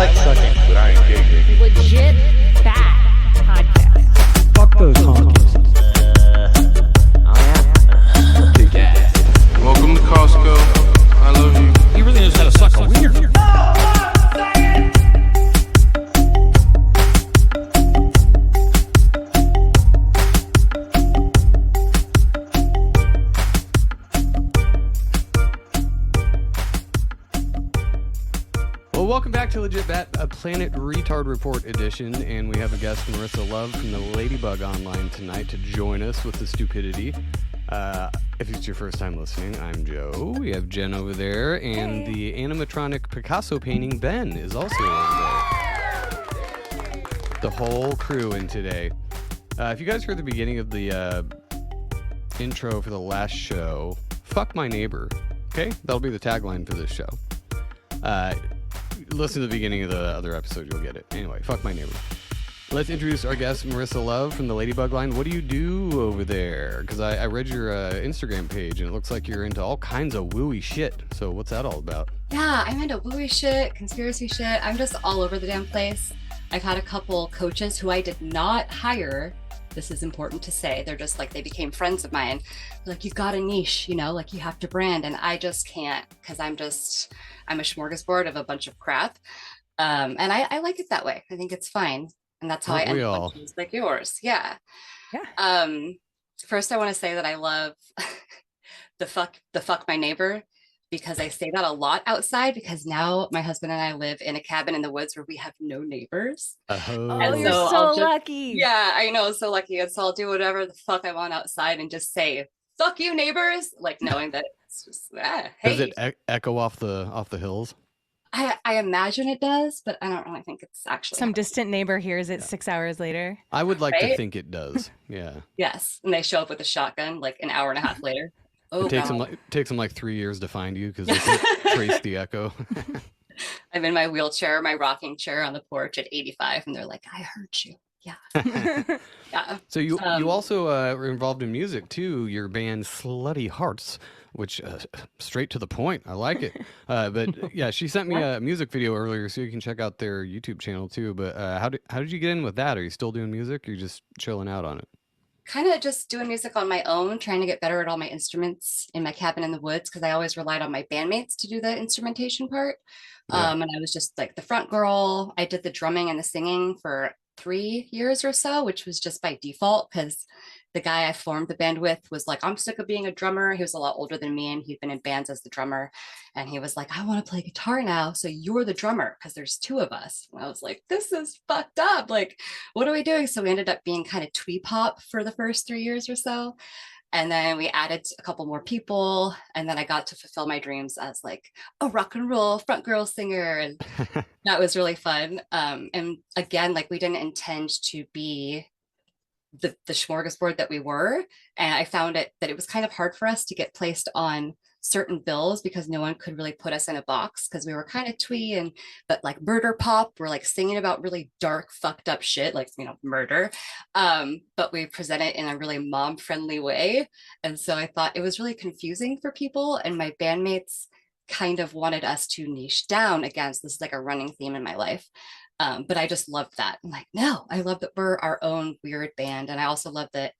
like sucking, but I ain't gay. Legit bad podcast. Fuck those honkies. Welcome to Costco. I love you. He really knows how to suck a wiener. Well, welcome back to Legit Bat, a Planet Retard Report edition, and we have a guest, Marisa Love from the Ladybug Online tonight to join us with the stupidity. If it's your first time listening, I'm Joe. We have Jen over there, and the animatronic Picasso painting Ben is also over there. The whole crew in today. If you guys heard the beginning of the intro for the last show, fuck my neighbor. Okay, that'll be the tagline for this show. Listen to the beginning of the other episode, you'll get it. Anyway, fuck my neighbor. Let's introduce our guest, Marisa Love from the Ladybug Line. What do you do over there? Because I read your Instagram page, and it looks like you're into all kinds of wooey shit. So what's that all about? Yeah, I'm into wooey shit, conspiracy shit. I'm just all over the damn place. I've had a couple coaches who I did not hire. This is important to say. They're just like, they became friends of mine. They're like, you've got a niche, you know, like you have to brand. And I just can't, because I'm a smorgasbord of a bunch of crap. And I like it that way. I think it's fine. And that's how I end up with like yours. Yeah. First, I want to say that I love the fuck my neighbor, because I say that a lot outside, because now my husband and I live in a cabin in the woods where we have no neighbors. Oh, you're so lucky. Yeah, I know, so lucky. And so I'll do whatever the fuck I want outside and just say, fuck you, neighbors, like knowing that it's just, hey. Does it echo off the hills? I imagine it does, but I don't really think it's actually some distant neighbor hears it 6 hours later. I would like to think it does. Yeah. Yes, and they show up with a shotgun like an hour and a half later. Oh, it takes them like 3 years to find you because they can trace the echo. I'm in my wheelchair, my rocking chair on the porch at 85, and they're like, "I heard you." Yeah. Yeah. So you also were involved in music too. Your band Slutty Hearts, which straight to the point. I like it. But yeah, she sent me a music video earlier, so you can check out their YouTube channel too. But how did you get in with that? Are you still doing music? Or are you just chilling out on it? Kind of just doing music on my own, trying to get better at all my instruments in my cabin in the woods, because I always relied on my bandmates to do the instrumentation part. And I was just like the front girl. I did the drumming and the singing for 3 years or so, which was just by default, because the guy I formed the band with was like, I'm sick of being a drummer. He was a lot older than me, and he'd been in bands as the drummer. And he was like, I want to play guitar now, so you're the drummer, because there's two of us. And I was like, this is fucked up. Like, what are we doing? So we ended up being kind of twee pop for the first 3 years or so. And then we added a couple more people. And then I got to fulfill my dreams as like a rock and roll front girl singer. And that was really fun. And again, like we didn't intend to be the smorgasbord that we were. And I found that it was kind of hard for us to get placed on certain bills, because no one could really put us in a box, because we were kind of twee but like murder pop, we're like singing about really dark fucked up shit, like, you know, murder, but we present it in a really mom friendly way. And so I thought it was really confusing for people, and my bandmates kind of wanted us to niche down again. So this is like a running theme in my life. But I just loved that. I'm like, no, I love that we're our own weird band. And I also love that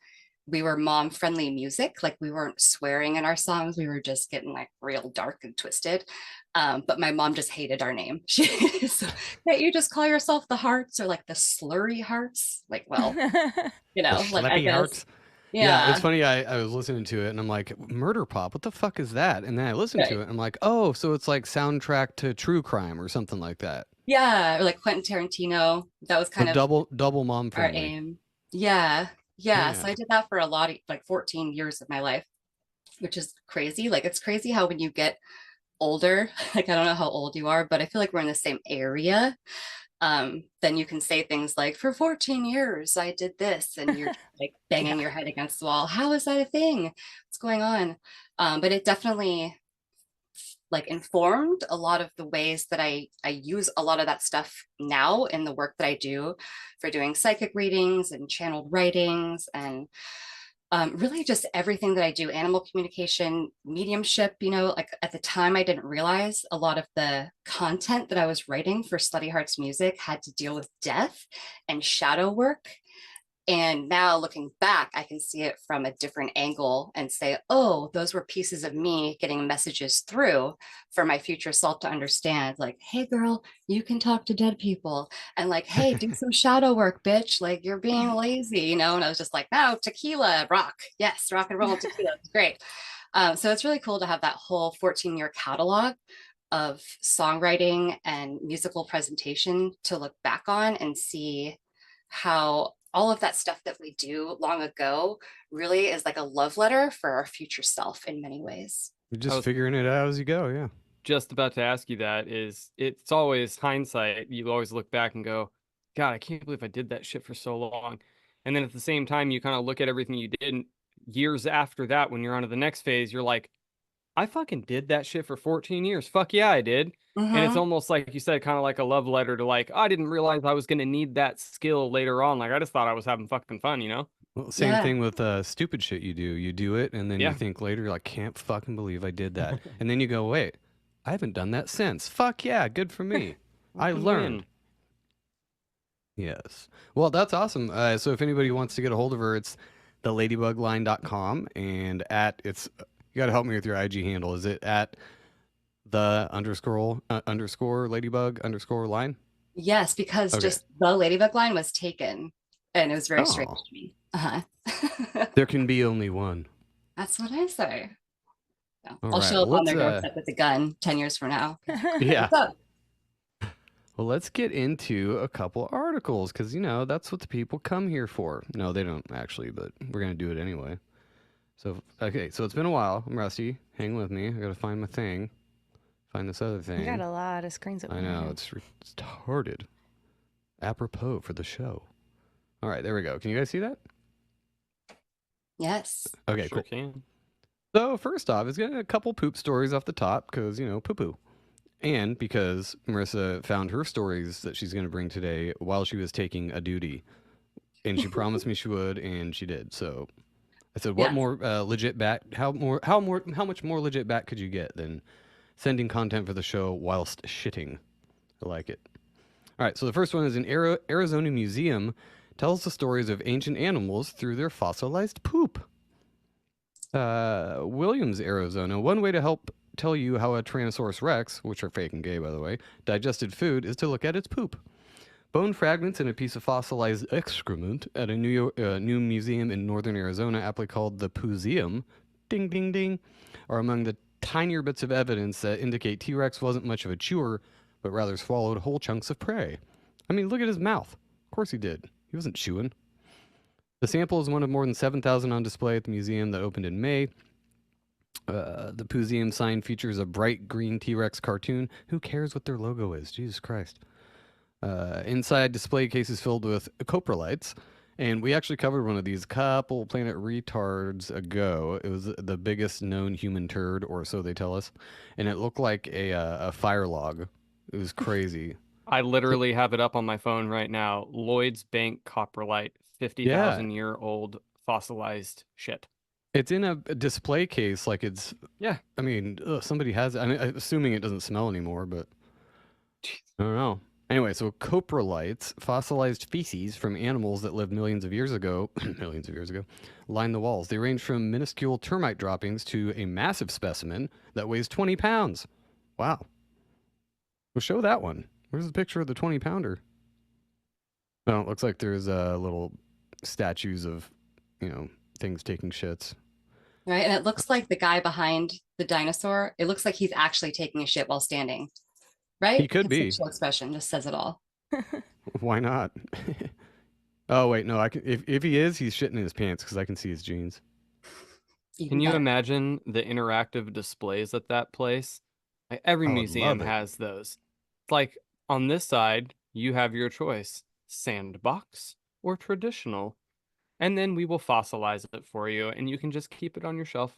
we were mom friendly music. Like we weren't swearing in our songs. We were just getting like real dark and twisted. But my mom just hated our name. So, can't you just call yourself the Hearts, or like the Slurry Hearts? Like, well, you know, like I guess. Hearts. Yeah, it's funny. I was listening to it and I'm like, murder pop, what the fuck is that? And then I listened to it and I'm like, oh, so it's like soundtrack to true crime or something like that. Yeah, or like Quentin Tarantino. That was kind of double mom friendly. Our aim. Yeah. So I did that for a lot of like 14 years of my life, which is crazy. Like it's crazy how when you get older, like I don't know how old you are, but I feel like we're in the same area. Then you can say things like, for 14 years I did this, and you're like banging your head against the wall. How is that a thing? What's going on? But it definitely like informed a lot of the ways that I use a lot of that stuff now in the work that I do for doing psychic readings and channeled writings and Really just everything that I do, animal communication, mediumship, like at the time I didn't realize a lot of the content that I was writing for Slutty Hearts Music had to deal with death and shadow work. And now looking back, I can see it from a different angle and say, oh, those were pieces of me getting messages through for my future self to understand, like, hey, girl, you can talk to dead people. And like, hey, do some shadow work, bitch. Like, you're being lazy, And I was just like, no, tequila, rock. Yes, rock and roll tequila. It's great. So it's really cool to have that whole 14-year catalog of songwriting and musical presentation to look back on and see how all of that stuff that we do long ago really is like a love letter for our future self in many ways. You're just figuring it out as you go, yeah. Just about to ask you that it's always hindsight. You always look back and go, God, I can't believe I did that shit for so long. And then at the same time, you kind of look at everything you did, and years after that, when you're on to the next phase, you're like, I fucking did that shit for 14 years. Fuck yeah, I did. And it's almost like you said, kind of like a love letter to like, I didn't realize I was going to need that skill later on. Like, I just thought I was having fucking fun, Well, same thing with stupid shit you do. You do it, and then you think later, you're like, can't fucking believe I did that. And then you go, wait, I haven't done that since. Fuck yeah, good for me. I learned. Yes. Well, that's awesome. So if anybody wants to get a hold of her, it's theladybugline.com, and you got to help me with your IG handle. Is it at the underscore ladybug underscore line? Yes, because just the ladybug line was taken, and it was very strange to me. There can be only one. That's what I say. So I'll right, show up well, on their doorstep with a gun 10 years from now. Yeah. Well, let's get into a couple articles because, that's what the people come here for. No, they don't actually, but we're going to do it anyway. So, okay, so it's been a while. I'm rusty. Hang with me. I got to find my thing. Find this other thing. You got a lot of screens open. I know. It's retarded. Apropos for the show. All right, there we go. Can you guys see that? Yes. Okay, Sure cool. can. So, first off, it's got a couple poop stories off the top because, poo-poo. And because Marisa found her stories that she's going to bring today while she was taking a duty. And she promised me she would, and she did. So I said, what more legit bat? How much more legit bat could you get than sending content for the show whilst shitting? I like it. All right, so the first one is an Arizona museum tells the stories of ancient animals through their fossilized poop. Williams, Arizona. One way to help tell you how a Tyrannosaurus Rex, which are fake and gay, by the way, digested food is to look at its poop. Bone fragments and a piece of fossilized excrement at a new museum in northern Arizona, aptly called the Pooseum, ding, ding, ding, are among the tinier bits of evidence that indicate T-Rex wasn't much of a chewer, but rather swallowed whole chunks of prey. I mean, look at his mouth. Of course he did. He wasn't chewing. The sample is one of more than 7,000 on display at the museum that opened in May. The Pooseum sign features a bright green T-Rex cartoon. Who cares what their logo is? Jesus Christ. Inside, display cases filled with coprolites. And we actually covered one of these couple Planet Retards ago. It was the biggest known human turd, or so they tell us. And it looked like a fire log. It was crazy. I literally have it up on my phone right now. Lloyd's Bank coprolite, 50,000-year-old fossilized shit. It's in a display case, like it's... Yeah. I mean, somebody has it. I mean, I'm assuming it doesn't smell anymore, but... I don't know. Anyway, so coprolites, fossilized feces from animals that lived millions of years ago, line the walls. They range from minuscule termite droppings to a massive specimen that weighs 20 pounds. Wow. Well, show that one. Where's the picture of the 20-pounder? Oh, it looks like there's little statues of, things taking shits. Right, and it looks like the guy behind the dinosaur, it looks like he's actually taking a shit while standing. Right? He could be. Facial expression just says it all. Why not? Oh, wait, no, I can, if he is, he's shitting in his pants because I can see his jeans. Can you imagine the interactive displays at that place? Like, every museum has those. It's like, on this side, you have your choice, sandbox or traditional. And then we will fossilize it for you, and you can just keep it on your shelf.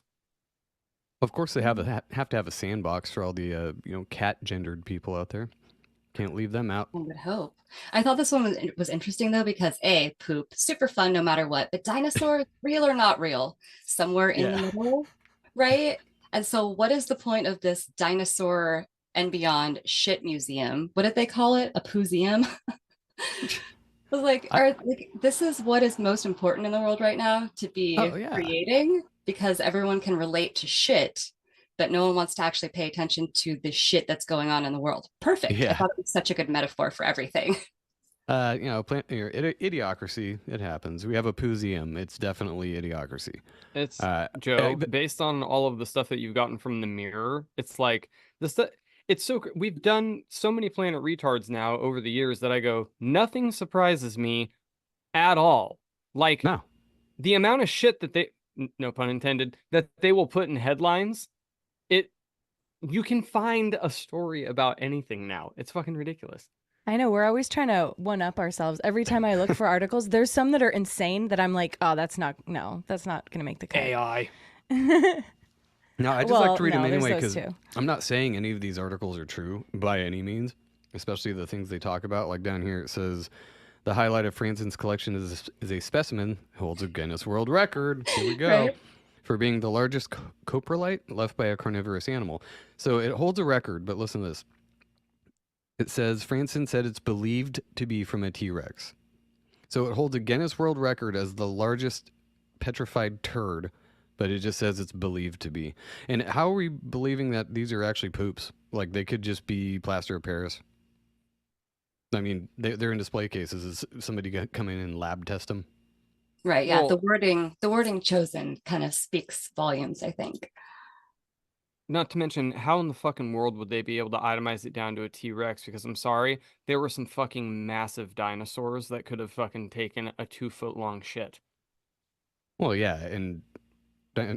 Of course, they have to have a sandbox for all the cat-gendered people out there. Can't leave them out. I would hope. I thought this one was interesting though, because A, poop, super fun no matter what, but dinosaurs, real or not real, somewhere in the middle, right? And so what is the point of this dinosaur and beyond shit museum? What did they call it? A pooseum? This is what is most important in the world right now to be creating, because everyone can relate to shit, but no one wants to actually pay attention to the shit that's going on in the world. Perfect. I thought it was such a good metaphor for everything. Idiocracy, it happens. We have a pooseum. It's definitely idiocracy. It's Joe, based on all of the stuff that you've gotten from the mirror, it's like this. It's so we've done so many Planet Retards now over the years that I go, nothing surprises me at all. Like the amount of shit that they, no pun intended, that they will put in headlines. You can find a story about anything now. It's fucking ridiculous. I know, we're always trying to one up ourselves. Every time I look for articles, there's some that are insane that I'm like, oh, that's not gonna make the cut. AI. No, I just like to read them anyway because I'm not saying any of these articles are true by any means, especially the things they talk about. Like down here, it says the highlight of Franson's collection is a specimen holds a Guinness World Record. Here we go. Right. For being the largest coprolite left by a carnivorous animal. So it holds a record, but listen to this. It says Franson said it's believed to be from a T-Rex. So it holds a Guinness World Record as the largest petrified turd, but it just says it's believed to be. And how are we believing that these are actually poops? Like they could just be plaster of Paris. I mean, they're in display cases. Is somebody come in and lab test them? Right. Yeah. Well, the wording chosen kind of speaks volumes, I think. Not to mention, how in the fucking world would they be able to itemize it down to a T-Rex? Because I'm sorry, there were some fucking massive dinosaurs that could have fucking taken a 2-foot long shit. Well, yeah, and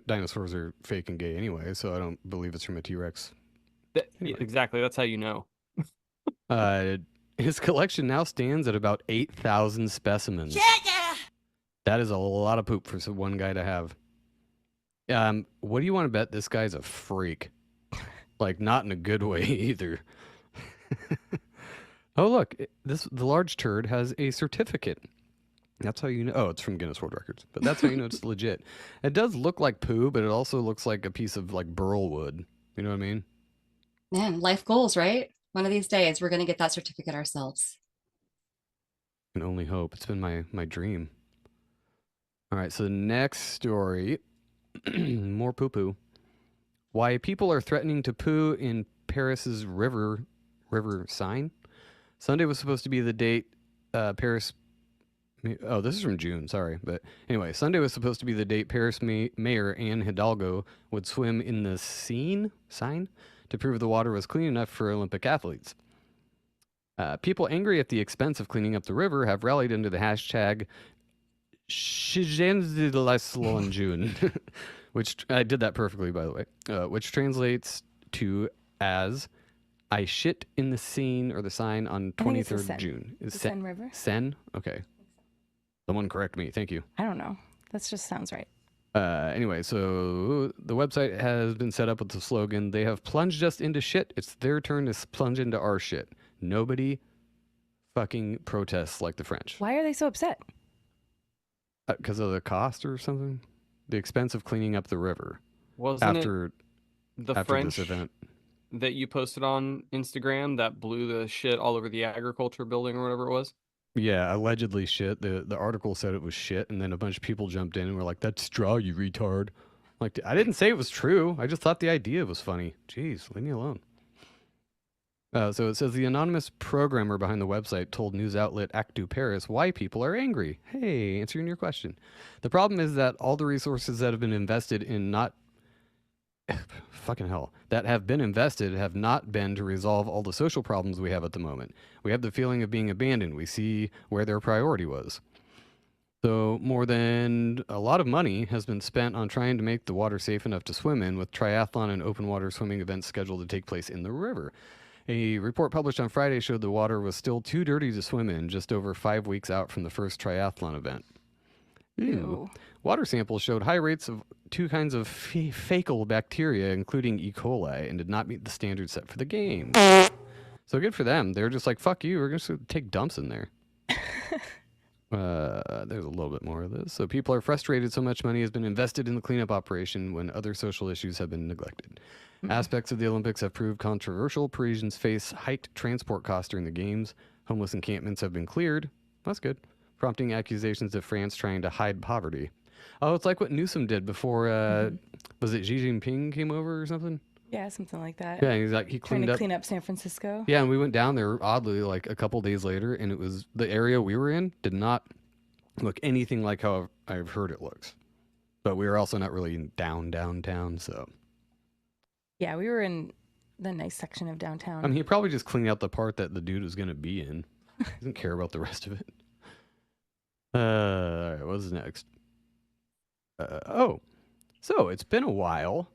dinosaurs are fake and gay anyway, so I don't believe it's from a T-Rex. Anyway. Exactly, that's how you know. His collection now stands at about 8,000 specimens. Yeah! That is a lot of poop for one guy to have. What do you want to bet this guy's a freak? Like, not in a good way either. Oh, look, the large turd has a certificate. That's how you know. Oh, it's from Guinness World Records, but that's how you know it's legit. It does look like poo, but it also looks like a piece of like burl wood. You know what I mean? Man, life goals, right? One of these days, we're gonna get that certificate ourselves. I can only hope. It's been my dream. All right, so the next story, more poo-poo. Why people are threatening to poo in Paris's river Seine. Sunday was supposed to be the date Paris... Oh, this is from June, sorry. But anyway, Sunday was supposed to be the date Paris Mayor Anne Hidalgo would swim in the Seine to prove the water was clean enough for Olympic athletes. People angry at the expense of cleaning up the river have rallied into the hashtag June, which I did that perfectly, by the way, which translates to as I shit in the Seine or the Seine on 23rd June. Is Seine River? Seine? Okay. Someone correct me. Thank you. I don't know. That just sounds right. Anyway, so the website has been set up with the slogan, they have plunged us into shit. It's their turn to plunge into our shit. Nobody fucking protests like the French. Why are they so upset? Because of the cost or something? The expense of cleaning up the river. Wasn't after it the after French this event that you posted on Instagram that blew the shit all over the agriculture building or whatever it was? Yeah, allegedly shit. The article said it was shit, and then a bunch of people jumped in and were like, "That's straw, you retard." Like, I didn't say it was true. I just thought the idea was funny. Jeez, leave me alone. So it says the anonymous programmer behind the website told news outlet Actu Paris why people are angry. Hey, answering your question. The problem is that all the resources that have been invested in have not been to resolve all the social problems we have at the moment. We have the feeling of being abandoned. We see where their priority was. So more than a lot of money has been spent on trying to make the water safe enough to swim in, with triathlon and open water swimming events scheduled to take place in the river. A report published on Friday showed the water was still too dirty to swim in, just over 5 weeks out from the first triathlon event. Ew. Water samples showed high rates of two kinds of fecal bacteria, including E. coli, and did not meet the standards set for the games. So good for them. They're just like, fuck you. We're going to take dumps in there. There's a little bit more of this. So people are frustrated so much money has been invested in the cleanup operation when other social issues have been neglected. Aspects of the Olympics have proved controversial. Parisians face hiked transport costs during the games. Homeless encampments have been cleared. That's good. Prompting accusations of France trying to hide poverty. Oh, it's like what Newsom did before, was it Xi Jinping came over or something? Yeah, something like that. Yeah, he's like, he Trying cleaned to up. clean up San Francisco. Yeah, and we went down there oddly like a couple days later, and it was the area we were in did not look anything like how I've heard it looks. But we were also not really downtown, so. Yeah, we were in the nice section of downtown. I mean, he probably just cleaned out the part that the dude was going to be in. He doesn't care about the rest of it. All right, what's next? So it's been a while,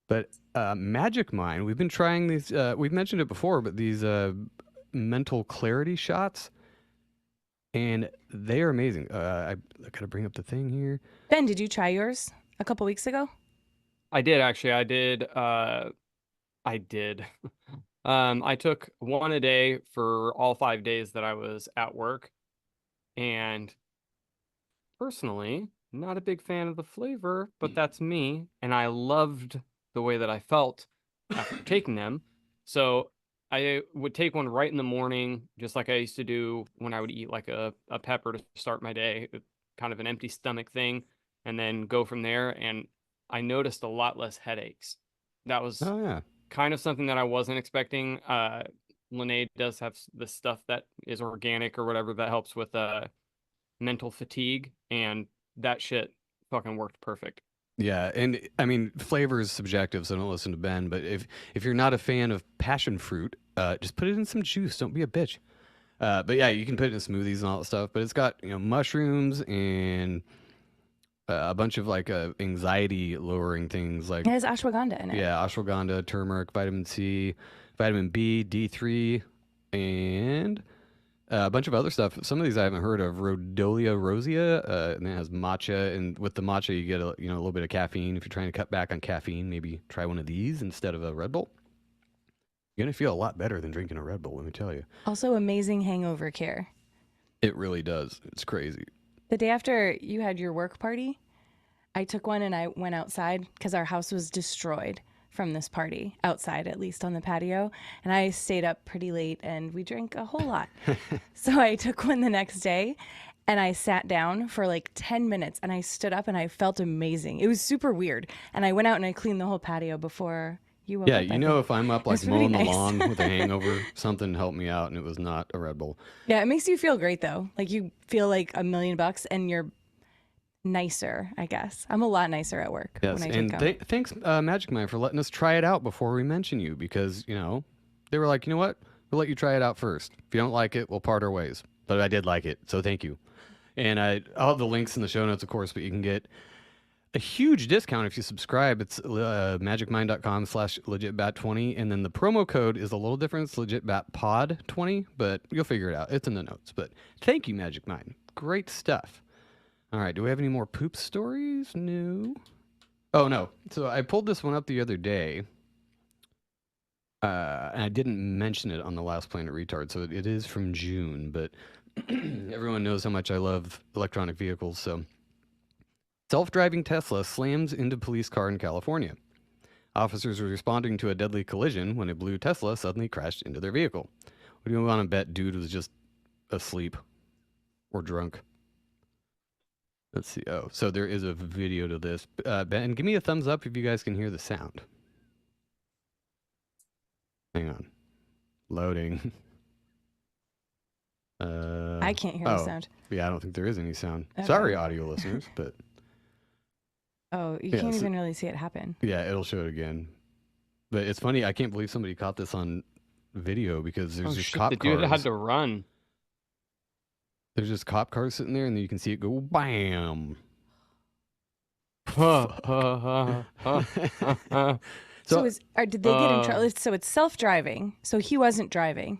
but Magic Mind, we've been trying these, we've mentioned it before, but these mental clarity shots, and they are amazing. I got to bring up the thing here. Ben, did you try yours a couple weeks ago? I did actually. I did. I did. I took one a day for all 5 days that I was at work, and personally, not a big fan of the flavor, but that's me, and I loved the way that I felt after taking them. So I would take one right in the morning, just like I used to do when I would eat like a pepper to start my day, kind of an empty stomach thing, and then go from there. And I noticed a lot less headaches. That was kind of something that I wasn't expecting. Lene does have this stuff that is organic or whatever that helps with mental fatigue, and that shit fucking worked perfect. Yeah, and I mean, flavor is subjective, so don't listen to Ben. But if you're not a fan of passion fruit, just put it in some juice. Don't be a bitch. But yeah, you can put it in smoothies and all that stuff. But it's got mushrooms and a bunch of like anxiety lowering things like It has ashwagandha in it. yeah, ashwagandha, turmeric, vitamin C, vitamin B, D3, and a bunch of other stuff. Some of these I haven't heard of. Rhodolia rosea, and it has matcha. And with the matcha, you get a little bit of caffeine. If you're trying to cut back on caffeine, maybe try one of these instead of a Red Bull. You're gonna feel a lot better than drinking a Red Bull. Let me tell you. Also, amazing hangover care. It really does. It's crazy. The day after you had your work party, I took one and I went outside because our house was destroyed from this party, outside at least on the patio. And I stayed up pretty late and we drank a whole lot. So I took one the next day and I sat down for like 10 minutes and I stood up and I felt amazing. It was super weird. And I went out and I cleaned the whole patio before you woke Yeah, up. you know, if I'm up like It's really mowing the nice. lawn with a hangover, something helped me out, and it was not a Red Bull. Yeah, it makes you feel great though. Like you feel like $1,000,000 and you're nicer, I guess. I'm a lot nicer at work Yes, when I and take them. thanks Magic Mind for letting us try it out before we mention you, because they were like, you know what, we'll let you try it out first. If you don't like it, we'll part our ways. But I did like it, so thank you. And I'll have the links in the show notes, of course, but you can get a huge discount if you subscribe. It's magicmind.com/legitbat20, and then the promo code is a little different. It's legitbatpod20, but you'll figure it out. It's in the notes. But thank you, Magic Mind. Great stuff. All right, do we have any more poop stories? No. Oh, no. So I pulled this one up the other day, and I didn't mention it on the last Planet Retard, so it is from June, but everyone knows how much I love electronic vehicles, so... Self-driving Tesla slams into police car in California. Officers were responding to a deadly collision when a blue Tesla suddenly crashed into their vehicle. What do you want to bet dude was just asleep or drunk? Let's see. Oh, so there is a video to this. Ben, give me a thumbs up if you guys can hear the sound. Hang on. Loading. I can't hear the sound. Yeah, I don't think there is any sound. Okay. Sorry, audio listeners, but... Oh, you Yeah, can't so- even really see it happen. Yeah, it'll show it again. But it's funny, I can't believe somebody caught this on video because there's Oh just shit, cop the dude cars. had to run. There's just cop cars sitting there, and then you can see it go bam. So did they get in uh, trouble? So it's self-driving. So he wasn't driving.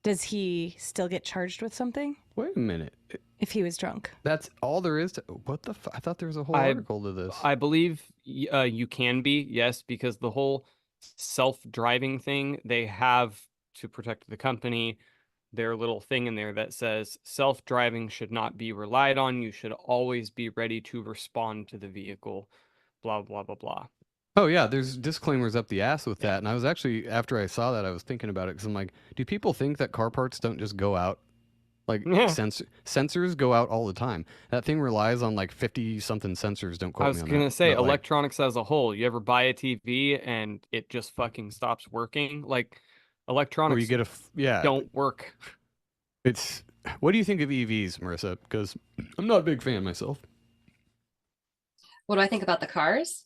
Does he still get charged with something Wait a minute. if he was drunk? That's all there is to... What the I thought there was a whole I- article to this. I believe you can be, yes, because the whole self-driving thing, they have to protect the company, their little thing in there that says self-driving should not be relied on. You should always be ready to respond to the vehicle, blah, blah, blah, blah. Oh yeah, there's disclaimers up the ass with that. And I was actually, after I saw that, I was thinking about it because I'm like, do people think that car parts don't just go out? Like Yeah. sensors go out all the time. That thing relies on like 50 something sensors. Don't I quote was me on gonna that. say But, like, electronics as a whole. You ever buy a TV and it just fucking stops working? Like or electronics you get yeah. don't work. It's what do you think of EVs, Marissa? Because I'm not a big fan myself. What do I think about the cars?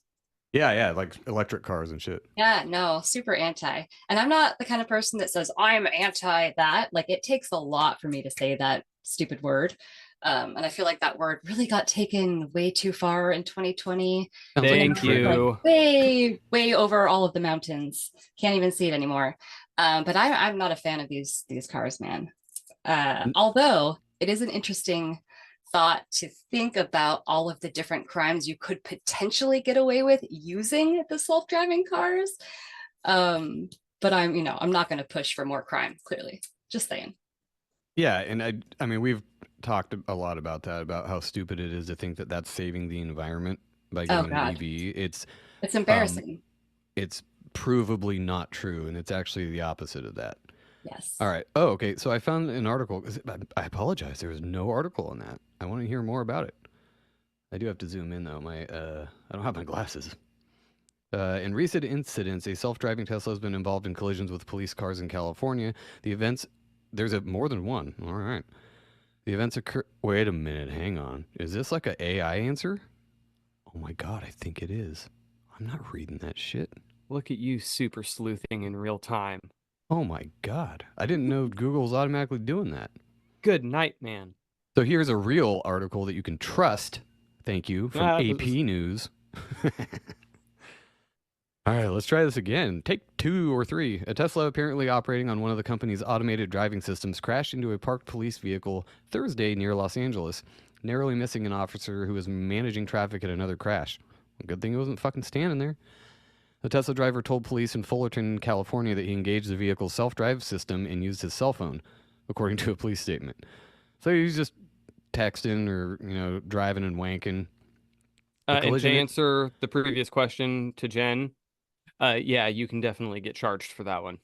Yeah, like electric cars and shit. Yeah, no, super anti. And I'm not the kind of person that says I'm anti that. Like it takes a lot for me to say that stupid word. And I feel like that word really got taken way too far in 2020. Sounds like a Thank trigger. you. Like way over all of the mountains. Can't even see it anymore. But I'm not a fan of these cars, man. Although it is an interesting thought to think about all of the different crimes you could potentially get away with using the self-driving cars. But I'm not going to push for more crime, clearly. Just saying. Yeah, and I mean, we've talked a lot about that, about how stupid it is to think that that's saving the environment by getting an EV. It's embarrassing. It's provably not true, and it's actually the opposite of that. Yes. All right. Oh, okay. So I found an article. I apologize. There was no article on that. I want to hear more about it. I do have to zoom in though. I don't have my glasses. In recent incidents, a self-driving Tesla has been involved in collisions with police cars in California. The events, there's more than one. All right. The events occur. Wait a minute. Hang on. Is this like an AI answer? Oh my God, I think it is. I'm not reading that shit. Look at you super sleuthing in real time. Oh my God. I didn't know Google's automatically doing that. Good night, man. So here's a real article that you can trust. Thank you. From AP News. All right, let's try this again. Take 2 or 3. A Tesla apparently operating on one of the company's automated driving systems crashed into a parked police vehicle Thursday near Los Angeles, narrowly missing an officer who was managing traffic at another crash. Good thing he wasn't fucking standing there. The Tesla driver told police in Fullerton, California, that he engaged the vehicle's self-drive system and used his cell phone, according to a police statement. So he was just texting or, driving and wanking. And to answer the previous question to Jen, yeah, you can definitely get charged for that one.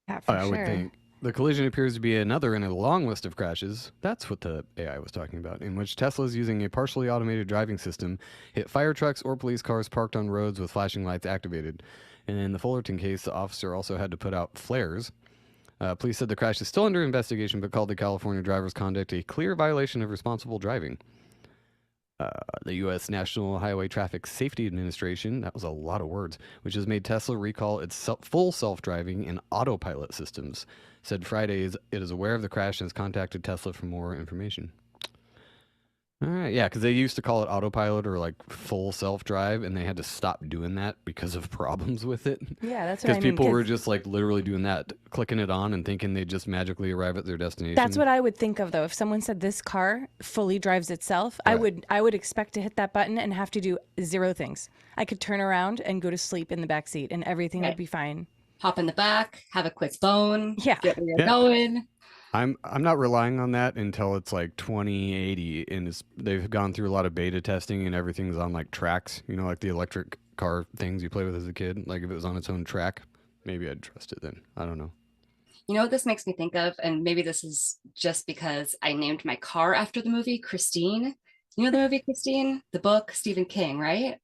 Yeah, for I sure. would think. The collision appears to be another in a long list of crashes. That's what the AI was talking about, in which Teslas using a partially automated driving system hit fire trucks or police cars parked on roads with flashing lights activated. And in the Fullerton case, the officer also had to put out flares. Police said the crash is still under investigation, but called the California driver's conduct a clear violation of responsible driving. The U.S. National Highway Traffic Safety Administration, that was a lot of words, which has made Tesla recall its full self-driving and autopilot systems, said Friday it is aware of the crash and has contacted Tesla for more information. All right, yeah, because they used to call it autopilot or like full self-drive, and they had to stop doing that because of problems with it. Yeah, that's what I mean. Because people were just like literally doing that, clicking it on and thinking they'd just magically arrive at their destination. That's what I would think of though. If someone said this car fully drives itself, Right. I would expect to hit that button and have to do 0 things. I could turn around and go to sleep in the back seat, and everything would be fine. Hop in the back, have a quick bone, Yeah. get where you're going. I'm not relying on that until it's like 2080 and they've gone through a lot of beta testing and everything's on like tracks, like the electric car things you play with as a kid. Like if it was on its own track, maybe I'd trust it then. I don't know. You know what this makes me think of? And maybe this is just because I named my car after the movie Christine. You know the movie Christine? The book, Stephen King, right?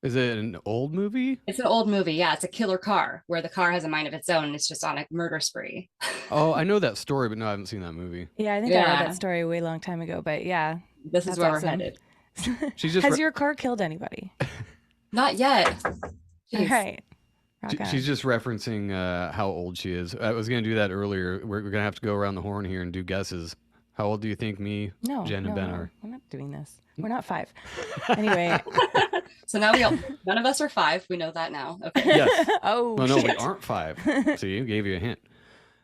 Is it an old movie? It's an old movie. Yeah, it's a killer car where the car has a mind of its own and it's just on a murder spree. Oh, I know that story, but no, I haven't seen that movie. Yeah, I think I read that story a way long time ago, but yeah. This is where we're headed. Has your car killed anybody? Not yet. All right. She's just referencing how old she is. I was going to do that earlier. We're going to have to go around the horn here and do guesses. How old do you think me, Jen, and Ben are? We're not doing this. We're not 5. Anyway. So now none of us are 5. We know that now. Okay. Yes. Oh, no, we aren't 5. See, you gave you a hint.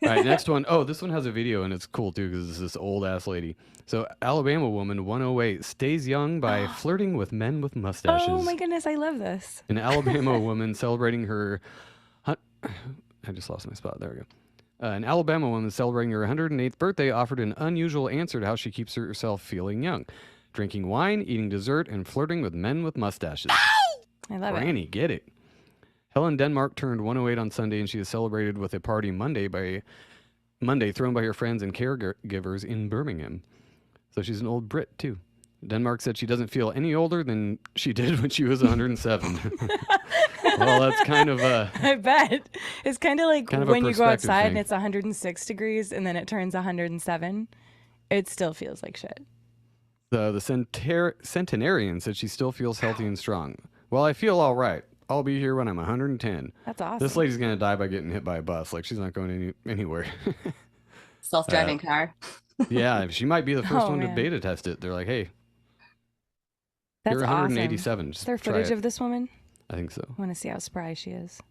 All right, next one. Oh, this one has a video, and it's cool, too, because it's this old-ass lady. So, Alabama woman, 108, stays young by flirting with men with mustaches. Oh, my goodness. I love this. An Alabama woman celebrating her... I just lost my spot. There we go. An Alabama woman celebrating her 108th birthday offered an unusual answer to how she keeps herself feeling young. Drinking wine, eating dessert, and flirting with men with mustaches. I love it. Granny, get it. Helen Denmark turned 108 on Sunday, and she is celebrated with a party Monday thrown by her friends and caregivers in Birmingham. So she's an old Brit, too. Denmark said she doesn't feel any older than she did when she was 107. Well, that's kind of a... I bet. It's kind of like Kind of a when you go perspective outside thing. and it's 106 degrees and then it turns 107. It still feels like shit. The centenarian said she still feels healthy and strong. Well, I feel all right. I'll be here when I'm 110. That's awesome. This lady's going to die by getting hit by a bus. Like, she's not going anywhere. Self-driving car. Yeah, she might be the first Oh, one to man. beta test it. They're like, hey, That's you're awesome. 187. Is Just there try footage it. of this woman? I think so. I want to see how spry she is.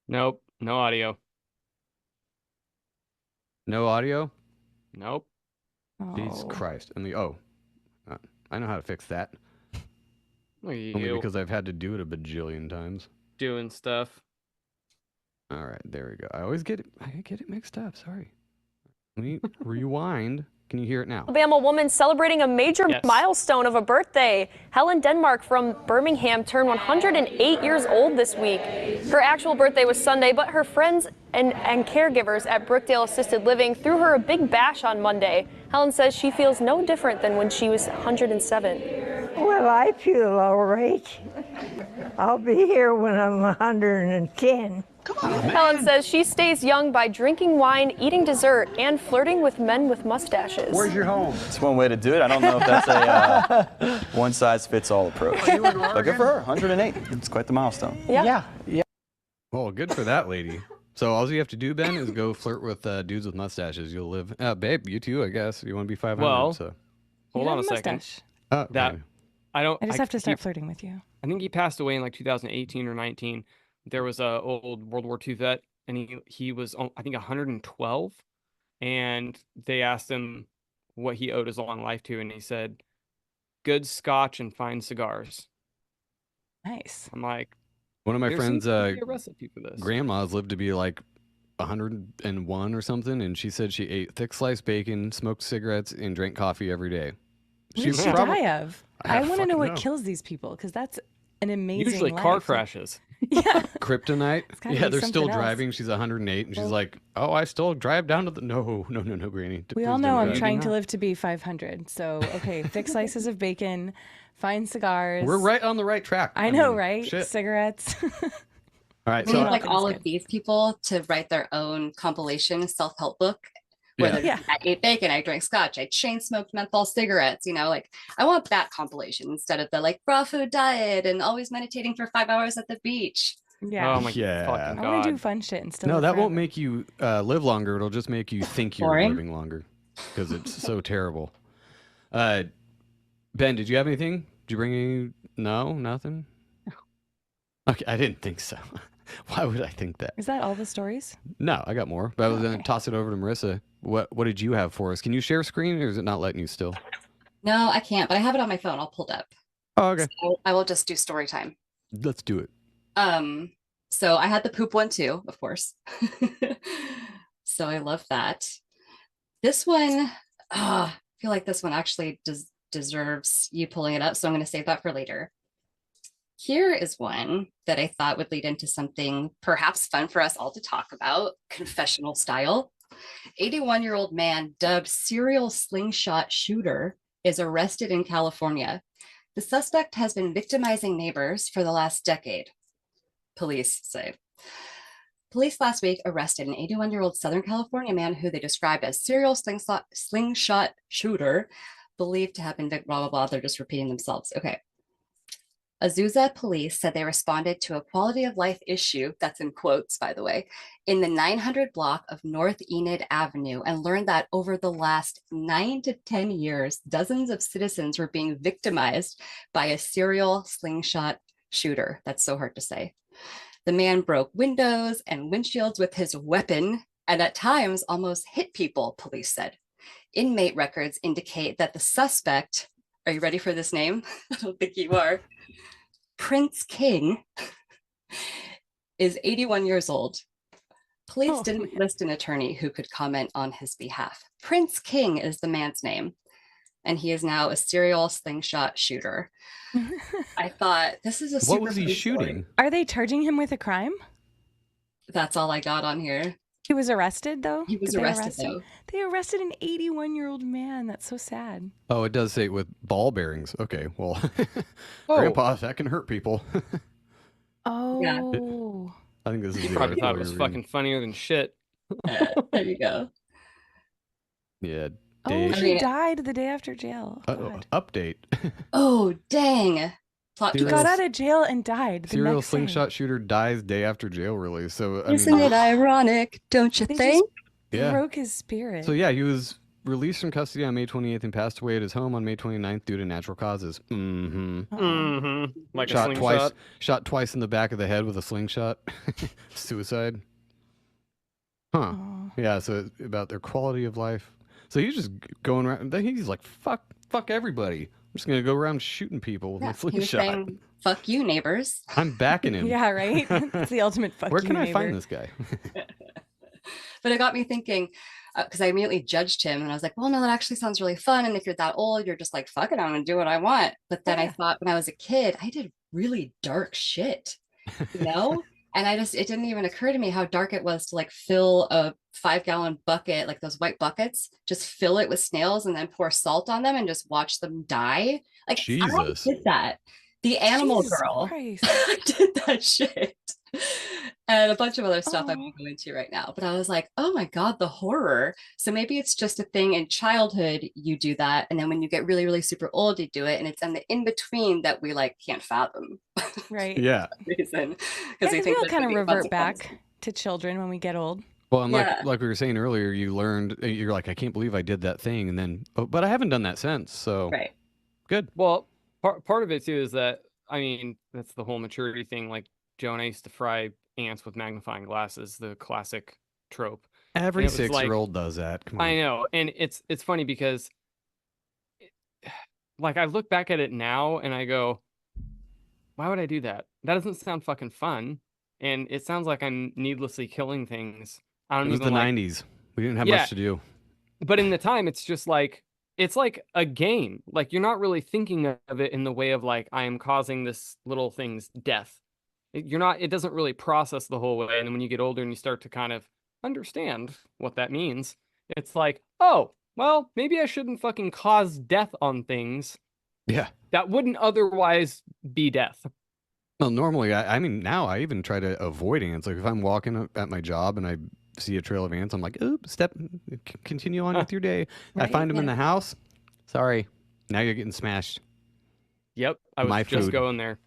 Nope. No audio. No audio? Nope. Jesus Oh. Christ. I know how to fix that. Look at Only you because I've had to do it a bajillion times. doing stuff. All right, there we go. I always get it mixed up. Sorry. Let me rewind. Can you hear it now? Alabama woman celebrating a major Yes. milestone of a birthday. Helen Denmark from Birmingham turned 108 years old this week. Her actual birthday was Sunday, but her friends and caregivers at Brookdale Assisted Living threw her a big bash on Monday. Helen says she feels no different than when she was 107. Well, I feel all right. I'll be here when I'm 110. Helen says she stays young by drinking wine, eating dessert, and flirting with men with mustaches. Where's your home? It's one way to do it. I don't know if that's a one-size-fits-all approach. But good for her, 108. It's quite the milestone. Yeah. Well, good for that lady. So all you have to do, Ben, is go flirt with dudes with mustaches. You'll live. Babe, you too, I guess. You want to be 500. Well, so. Hold You on have a second. mustache. That okay. I don't. I just have to start he- flirting with you. I think he passed away in like 2018 or 19. There was a old World War II vet, and he was I think 112, and they asked him what he owed his long life to, and he said, "Good scotch and fine cigars." Nice. I'm like, One of my there friends' seems to be a recipe for this. grandmas lived to be like 101 or something, and she said she ate thick sliced bacon, smoked cigarettes, and drank coffee every day. What did she probably- die of? I I want to fucking know what know. kills these people because that's an amazing Usually car life. crashes. Yeah. Kryptonite. gotta Yeah, be they're still something else. driving. She's 108, and she's Well- like, "Oh, I still drive down to the no, Granny." We Please all don't know I'm drive." trying to live to be 500. So, okay, thick slices of bacon, fine cigars. We're right on the right track. I know, mean, right? Shit. Cigarettes. All right, We so need like Nothing's all good. of these people to write their own compilation self-help book. Where Yeah. they're Yeah. I ate bacon, I drank scotch, I chain smoked menthol cigarettes, like I want that compilation instead of the like raw food diet and always meditating for 5 hours at the beach. Yeah. Oh my Yeah. fucking I want to do god! fun shit and still no, live that won't forever. make you live longer. It'll just make you think you're Boring. living longer because it's so terrible. Ben, did you have anything? Did you bring any? No, nothing. Okay, I didn't think so. Why would I think that? Is that all the stories? No, I got more. But I was gonna Okay. toss it over to Marissa. What did you have for us? Can you share screen, or is it not letting you still? No, I can't, but I have it on my phone. I'll pull it up. Oh, okay. So I will just do story time. Let's do it. So I had the poop one too, of course. So I love that. This one, I feel like this one actually deserves you pulling it up. So I'm going to save that for later. Here is one that I thought would lead into something perhaps fun for us all to talk about, confessional style. 81-year-old man dubbed serial slingshot shooter is arrested in California. The suspect has been victimizing neighbors for the last decade, police say. Police last week arrested an 81-year-old Southern California man who they described as serial slingshot shooter, believed to have been blah, blah, blah. They're just repeating themselves. Okay. Azusa police said they responded to a quality of life issue, that's in quotes, by the way, in the 900 block of North Enid Avenue and learned that over the last 9 to 10 years, dozens of citizens were being victimized by a serial slingshot shooter. That's so hard to say. The man broke windows and windshields with his weapon and at times almost hit people, police said. Inmate records indicate that the suspect, are you ready for this name? I don't think you are. Prince King is 81 years old. Police Oh, didn't list an attorney who could comment on his behalf. Prince King is the man's name, and he is now a serial slingshot shooter. I thought this is a super What was he funny shooting? story. Are they charging him with a crime? That's all I got on here. He was arrested, though? He was Did they arrested, arrest him? though. They arrested an 81-year-old man. That's so sad. Oh, it does say with ball bearings. Okay, well, Oh. Grandpa, that can hurt people. Oh. I think this is You the probably article thought it we was were fucking reading. funnier than shit. There you go. Yeah. Oh, Dave. I she mean- died the day after jail. Uh-oh, God. update. Oh, dang. Plot He Serial- got twist. out of jail and died the Serial next day. slingshot shooter dies day after jail release. So I Isn't mean, it ironic, don't you They think? yeah. Broke his spirit. So yeah, he was released from custody on May 28th and passed away at his home on May 29th due to natural causes. Mm-hmm. Mm-hmm. Like a Shot slingshot. twice. Shot twice in the back of the head with a slingshot. Suicide. Huh. Oh. Yeah. So it's about their quality of life. So he's just going around. Then he's like, fuck everybody. I'm just gonna go around shooting people with Yeah, my he was slingshot. saying, fuck you, neighbors. I'm backing him. Yeah, right? It's the ultimate fuck Where you, can I neighbor. find this guy? But it got me thinking, because I immediately judged him and I was like, well, no, that actually sounds really fun. And if you're that old, you're just like, fuck it, I'm gonna do what I want. But then I Yeah. thought when I was a kid, I did really dark shit, you know? And it didn't even occur to me how dark it was to like fill a 5-gallon bucket, like those white buckets, just fill it with snails and then pour salt on them and just watch them die. Like Jesus. I did that. The animal Jesus girl Christ. I did that shit. And a bunch of other stuff I Oh. won't go into right now. But I was like, oh my God, the horror. So maybe it's just a thing in childhood, you do that. And then when you get really, really super old, you do it. And it's in the in-between that we like can't fathom Right. Yeah. reason. Yeah, Because we 'cause think we'll there kind could of be revert consequences. back to children when we get old. Well, and Yeah. like we were saying earlier, you learned. You're like, I can't believe I did that thing, and then, oh, but I haven't done that since. So Right. good. Well, part of it too is that, I mean, that's the whole maturity thing. Like Joe and I used to fry ants with magnifying glasses, the classic trope. Every And it was like- 6-year-old does that. Come on. I know, and it's funny because, like, I look back at it now and I go, why would I do that? That doesn't sound fucking fun, and it sounds like I'm needlessly killing things. I It don't was even the like, 90s. We didn't have Yeah. much to do. but in the time, it's just like it's like a game. Like you're not really thinking of it in the way of like I am causing this little thing's death. You're not. It doesn't really process the whole way. And then when you get older and you start to kind of understand what that means, it's like, oh, well, maybe I shouldn't fucking cause death on things Yeah. that wouldn't otherwise be death. Well, normally, I mean, now I even try to avoid ants. Like if I'm walking at my job and I see a trail of ants, I'm like, oops, continue on with your day. I Right, find them in yeah. the house. Sorry. Now you're getting smashed. Yep, I was My just food. going there.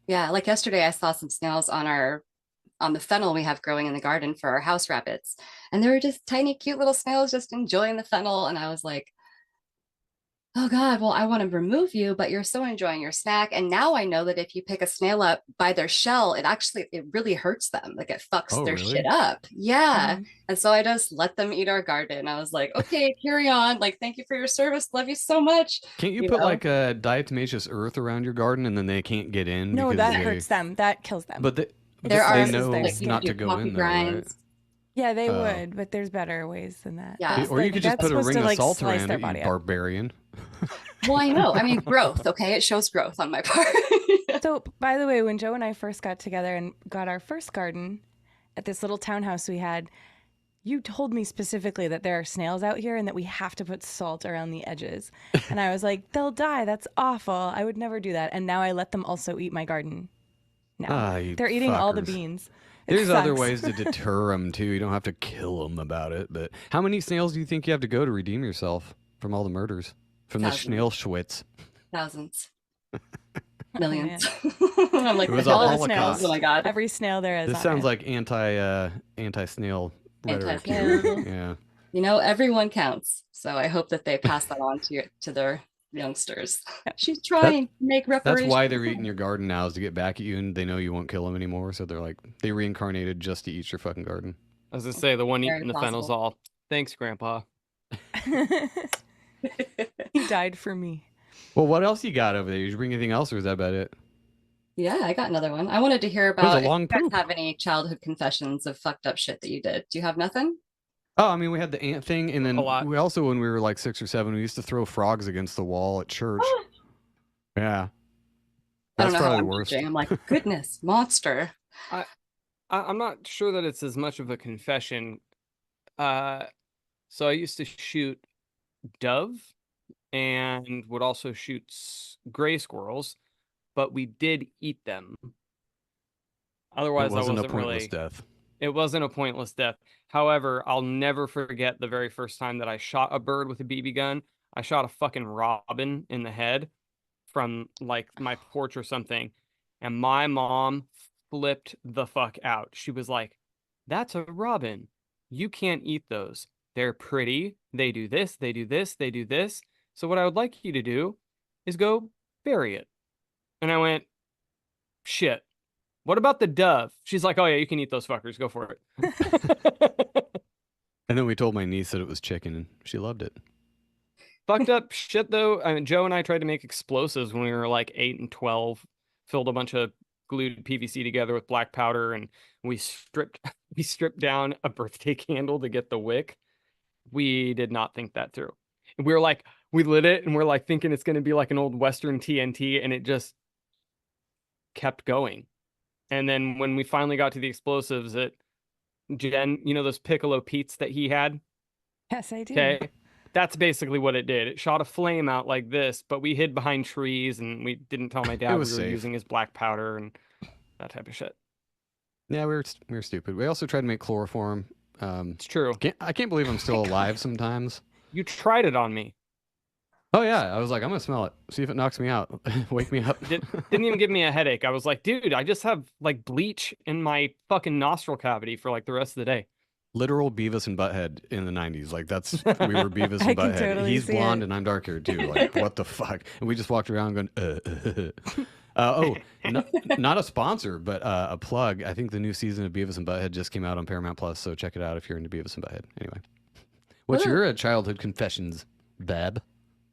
Yeah. Like yesterday, I saw some snails on the fennel we have growing in the garden for our house rabbits. And they were just tiny, cute little snails just enjoying the fennel. And I was like, oh God, well, I want to remove you, but you're so enjoying your snack. And now I know that if you pick a snail up by their shell, it really hurts them. Like it fucks Oh, their really? shit up. Yeah. Mhm. And so I just let them eat our garden. I was like, okay, carry on. Like, thank you for your service. Love you so much. Can't you You put know? like a diatomaceous earth around your garden and then they can't get in? No, because that they- hurts them. That kills them. But There are they systems know that you not do to go coffee in there, right? grinds. yeah, they Oh. would, but there's better ways than that. Yeah. That's Or you like- could just that's put a supposed ring to, of like, salt slice around their it, body you up. barbarian. Well, I know. I mean, growth. Okay. It shows growth on my part. So, by the way, when Joe and I first got together and got our first garden at this little townhouse we had, you told me specifically that there are snails out here and that we have to put salt around the edges. And I was like, they'll die. That's awful. I would never do that. And now I let them also eat my garden. Now Ah, you they're eating all the fuckers. beans. It There's other sucks. ways to deter them too. You don't have to kill them about it. But how many snails do you think you have to go to redeem yourself from all the murders? From the Thousands. snail Schwitz? Thousands. Oh, Millions. I'm like, It was the a hell are Holocaust. snails? Oh my God. Every snail there is. This on sounds it. like anti-snail rhetoric here. Anti-snail. Yeah. You know, everyone counts. So I hope that they pass that on to their youngsters. She's trying to make That's reparations. why they're eating your garden now, is to get back at you, and they know you won't kill them anymore. So they're like, they reincarnated just to eat your fucking garden. I was gonna say the one Very eating the fennel's plausible. all. Thanks, Grandpa. He died for me. Well, what else you got over there? Did you bring anything else, or is that about it? Yeah, I got another one. I wanted to hear was a about if long you guys poop. have any childhood confessions of fucked up shit that you did. Do you have nothing? Oh, I mean, we had the ant thing, and then A lot. we also, when we were like 6 or 7, we used to throw frogs against the wall at church. Yeah, I don't that's know how probably the I'm worst. judging. I'm like, goodness, monster. I'm not sure that it's as much of a confession. So I used to shoot dove and would also shoot gray squirrels, but we did eat them. Otherwise, It wasn't I a wasn't pointless really. death. It wasn't a pointless death. However, I'll never forget the very first time that I shot a bird with a BB gun. I shot a fucking robin in the head from like my porch or something, and my mom flipped the fuck out. She was like, "That's a robin. You can't eat those. They're pretty. They do this, they do this, they do this. So what I would like you to do is go bury it." And I went, "Shit. What about the dove?" She's like, "Oh yeah, you can eat those fuckers. Go for it." And then we told my niece that it was chicken, and she loved it. Fucked up shit though. I mean, Joe and I tried to make explosives when we were like 8 and 12. Filled a bunch of glued PVC together with black powder, and we stripped down a birthday candle to get the wick. We did not think that through. And we were like, we lit it, and we're like thinking it's going to be like an old Western TNT, and it just kept going. And then when we finally got to the explosives, Jen, you know those Piccolo Pete's that he had? Yes, I do. Okay. That's basically what it did. It shot a flame out like this, but we hid behind trees and we didn't tell my dad we were was safe. using his black powder and that type of shit. Yeah, we were stupid. We also tried to make chloroform. It's true. I can't believe I'm still alive sometimes. You tried it on me. Oh yeah, I was like, I'm gonna smell it, see if it knocks me out, wake me up. Didn't even give me a headache. I was like, dude, I just have like bleach in my fucking nostril cavity for like the rest of the day. Literal Beavis and Butthead in the 90s. Like we were Beavis and I can Butthead. totally He's see blonde it. and I'm dark haired too. Like what the fuck? And we just walked around going, not a sponsor, but a plug. I think the new season of Beavis and Butthead just came out on Paramount Plus, so check it out if you're into Beavis and Butthead. Anyway, what's your childhood confessions, Bab?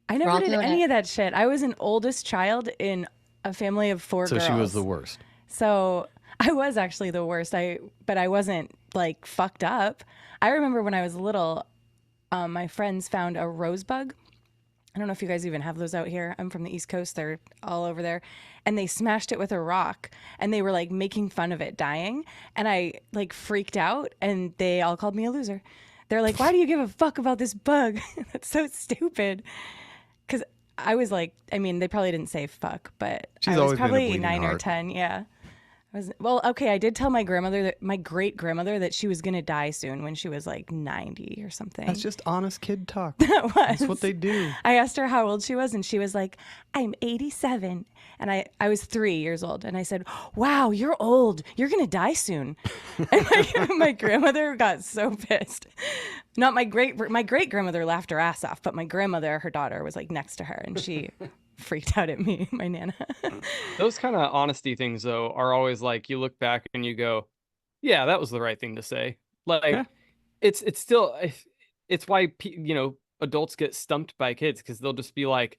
I never all did doing any it. of that shit. I was an oldest child in a family of 4 So girls. she was the worst. So I was actually the worst. But I wasn't like fucked up. I remember when I was little, my friends found a rosebud. I don't know if you guys even have those out here. I'm from the East Coast. They're all over there. And they smashed it with a rock and they were like making fun of it dying. And I like freaked out and they all called me a loser. They're like, why do you give a fuck about this bug? That's so stupid. Because I was like, I mean, they probably didn't say fuck, but She's I was always been a probably bleeding 9 or heart. 10. Yeah. Well, okay. I did tell my grandmother, my great grandmother, that she was going to die soon when she was like 90 or something. That's just honest kid talk. That was. That's what they do. I asked her how old she was, and she was like, I'm 87. And I was 3 years old. And I said, wow, you're old. You're going to die soon. And my grandmother got so pissed. Not my great grandmother laughed her ass off, but my grandmother, her daughter, was like next to her, and she freaked out at me, my Nana. Those kind of honesty things though are always like you look back and you go, yeah, that was the right thing to say. Like Yeah. it's still it's why adults get stumped by kids because they'll just be like,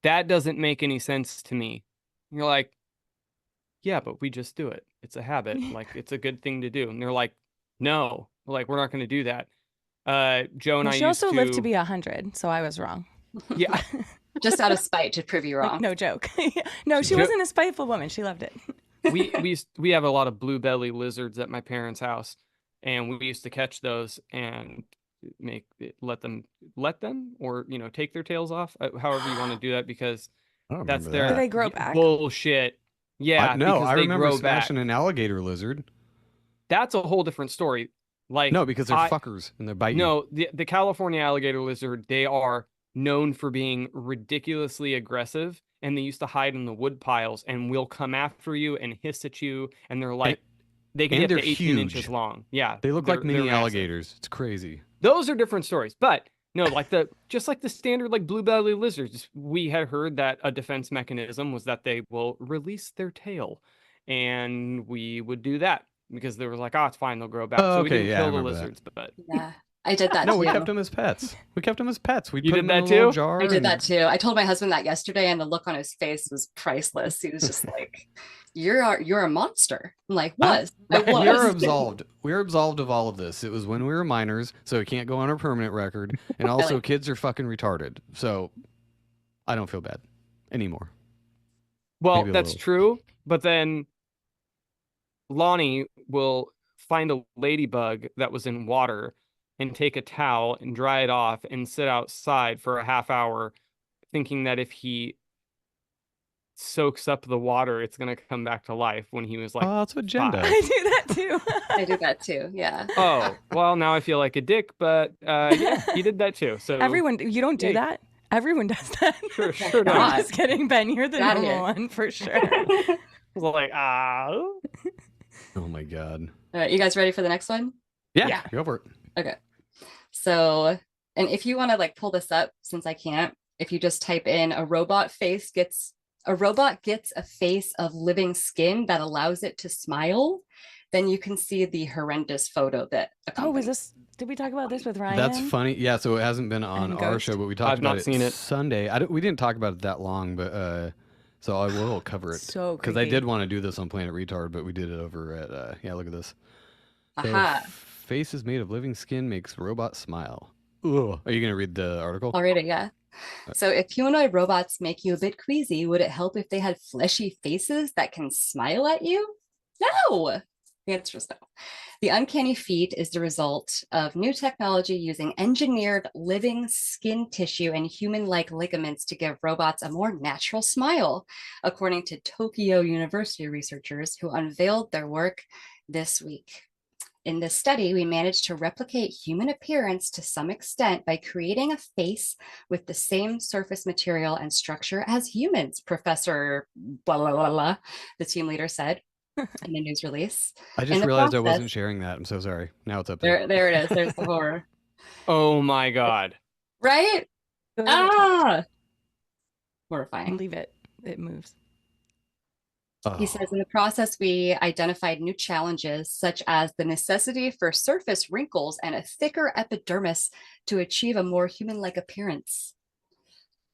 that doesn't make any sense to me. And you're like, yeah, but we just do it. It's a habit. Like it's a good thing to do. And they're like, no, like we're not going to do that. Joe and Well, I she used also to lived to be 100, so I was wrong. Yeah. Just out of spite to prove you Like, wrong. no joke. No, she Jo- wasn't a spiteful woman. She loved it. we have a lot of blue belly lizards at my parents' house, and we used to catch those and let them or take their tails off, however you want to do that, because I don't that's remember their Do that. they grow back? bullshit. Yeah, No, because I they remember grow back. smashing an alligator lizard. That's a whole different story. Like No, because they're fuckers and they're biting. No, the California alligator lizard, they are known for being ridiculously aggressive, and they used to hide in the wood piles and will come after you and hiss at you, and they're like, they can and get to they're 18 huge. inches long. Yeah, They look like they're mini massive. alligators. It's crazy. Those are different stories, but no, like just like the standard like blue belly lizards, we had heard that a defense mechanism was that they will release their tail, and we would do that because they were like, oh, it's fine, they'll grow back. Oh, So we okay, didn't yeah, I kill the remember that. lizards, but Yeah. I did that No, too. we kept them as pets. We kept them as pets. We You put did them in that a little too? jar. I did and- that too. I told my husband that yesterday, and the look on his face was priceless. He was just like, "You're a monster." I'm like, "Was I was?" We are absolved. We are absolved of all of this. It was when we were minors, so it can't go on our permanent record. And also, Really? kids are fucking retarded. So I don't feel bad anymore. Well, Maybe a that's little. true, but then Lonnie will find a ladybug that was in water and take a towel and dry it off and sit outside for a half hour, thinking that if he soaks up the water, it's going to come back to life when he was like, Oh, that's what Jen 5. does. I do that too. I do that too. Yeah. Oh, well, now I feel like a dick, but yeah, he did that too. So Everyone, you don't do Yay. that. Everyone does that. Sure I'm does. just kidding, Ben. You're the Get outta normal here. one for sure. I was like, Oh my god. All right, you guys ready for the next one? Yeah, go for it. Okay. So, and if you want to like pull this up, since I can't, if you just type in a robot gets a face of living skin that allows it to smile, then you can see the horrendous photo that accompanies. Did we talk about this with Ryan? That's funny. Yeah, so it hasn't been on And our Ghost. show, but we talked I've about not seen it. Sunday. We didn't talk about it that long, but so I will cover it. So because I creepy. did want to do this on Planet Retard, but we did it over at yeah. Look at this. So, Aha. faces made of living skin makes robot smile. Ugh. Are you gonna read the article? I'll read it, yeah. So if humanoid robots make you a bit queasy, would it help if they had fleshy faces that can smile at you? No. The answer is no. The uncanny feat is the result of new technology using engineered living skin tissue and human-like ligaments to give robots a more natural smile, according to Tokyo University researchers who unveiled their work this week. In this study, we managed to replicate human appearance to some extent by creating a face with the same surface material and structure as humans, Professor blah, blah, blah, blah, the team leader said in a news release. I In just the realized I process- wasn't sharing that. I'm so sorry. Now it's up there. There it is. There's the horror. oh my God. Right? Go to the top Ah! Horrifying. and leave it. It moves. He says, in the process, we identified new challenges, such as the necessity for surface wrinkles and a thicker epidermis to achieve a more human-like appearance.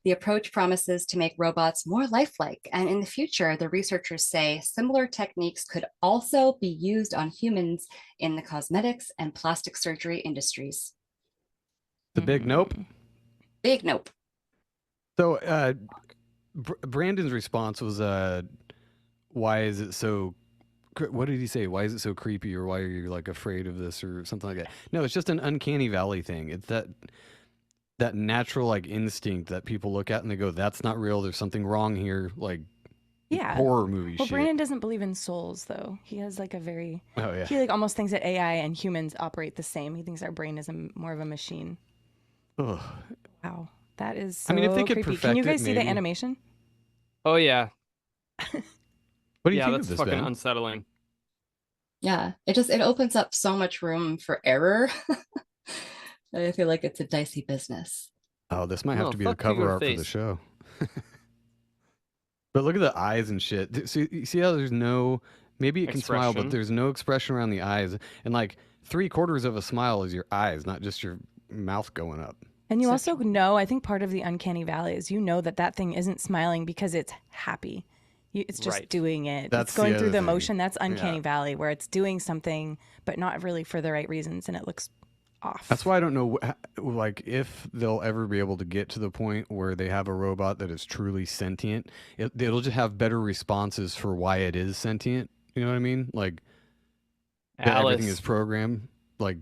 The approach promises to make robots more lifelike, and in the future, the researchers say similar techniques could also be used on humans in the cosmetics and plastic surgery industries. The big nope. Big nope. So Brandon's response was why is it so what did he say? Why is it so creepy, or why are you like afraid of this or something like that? No, it's just an uncanny valley thing. It's that natural like instinct that people look at and they go, that's not real, there's something wrong here, like Yeah. horror movie Well, shit. Brandon doesn't believe in souls, though. He has like a very. Oh yeah. He like almost thinks that AI and humans operate the same. He thinks our brain is more of a machine. Ugh. Wow, that is so I mean, if they could creepy. perfect Can you it, guys see the maybe. animation? Oh yeah. What do you Yeah, think that's of this, fucking Ben? unsettling. Yeah, it opens up so much room for error. I feel like it's a dicey business. Oh, this might have No, to be the fuck cover your art for the face. show. But look at the eyes and shit. See, you see how there's no, maybe it can smile, but Expression. there's no expression around the eyes. And like 3/4 of a smile is your eyes, not just your mouth going up. And you So also know, I think part of the uncanny valley is you know that thing isn't smiling because it's happy. It's just Right. doing it. That's it's going the through other the thing. motion. That's uncanny Yeah. valley, where it's doing something, but not really for the right reasons, and it looks off. That's why I don't know, like, if they'll ever be able to get to the point where they have a robot that is truly sentient. It'll just have better responses for why it is sentient. You know what I mean? Like, that everything is programmed. Like,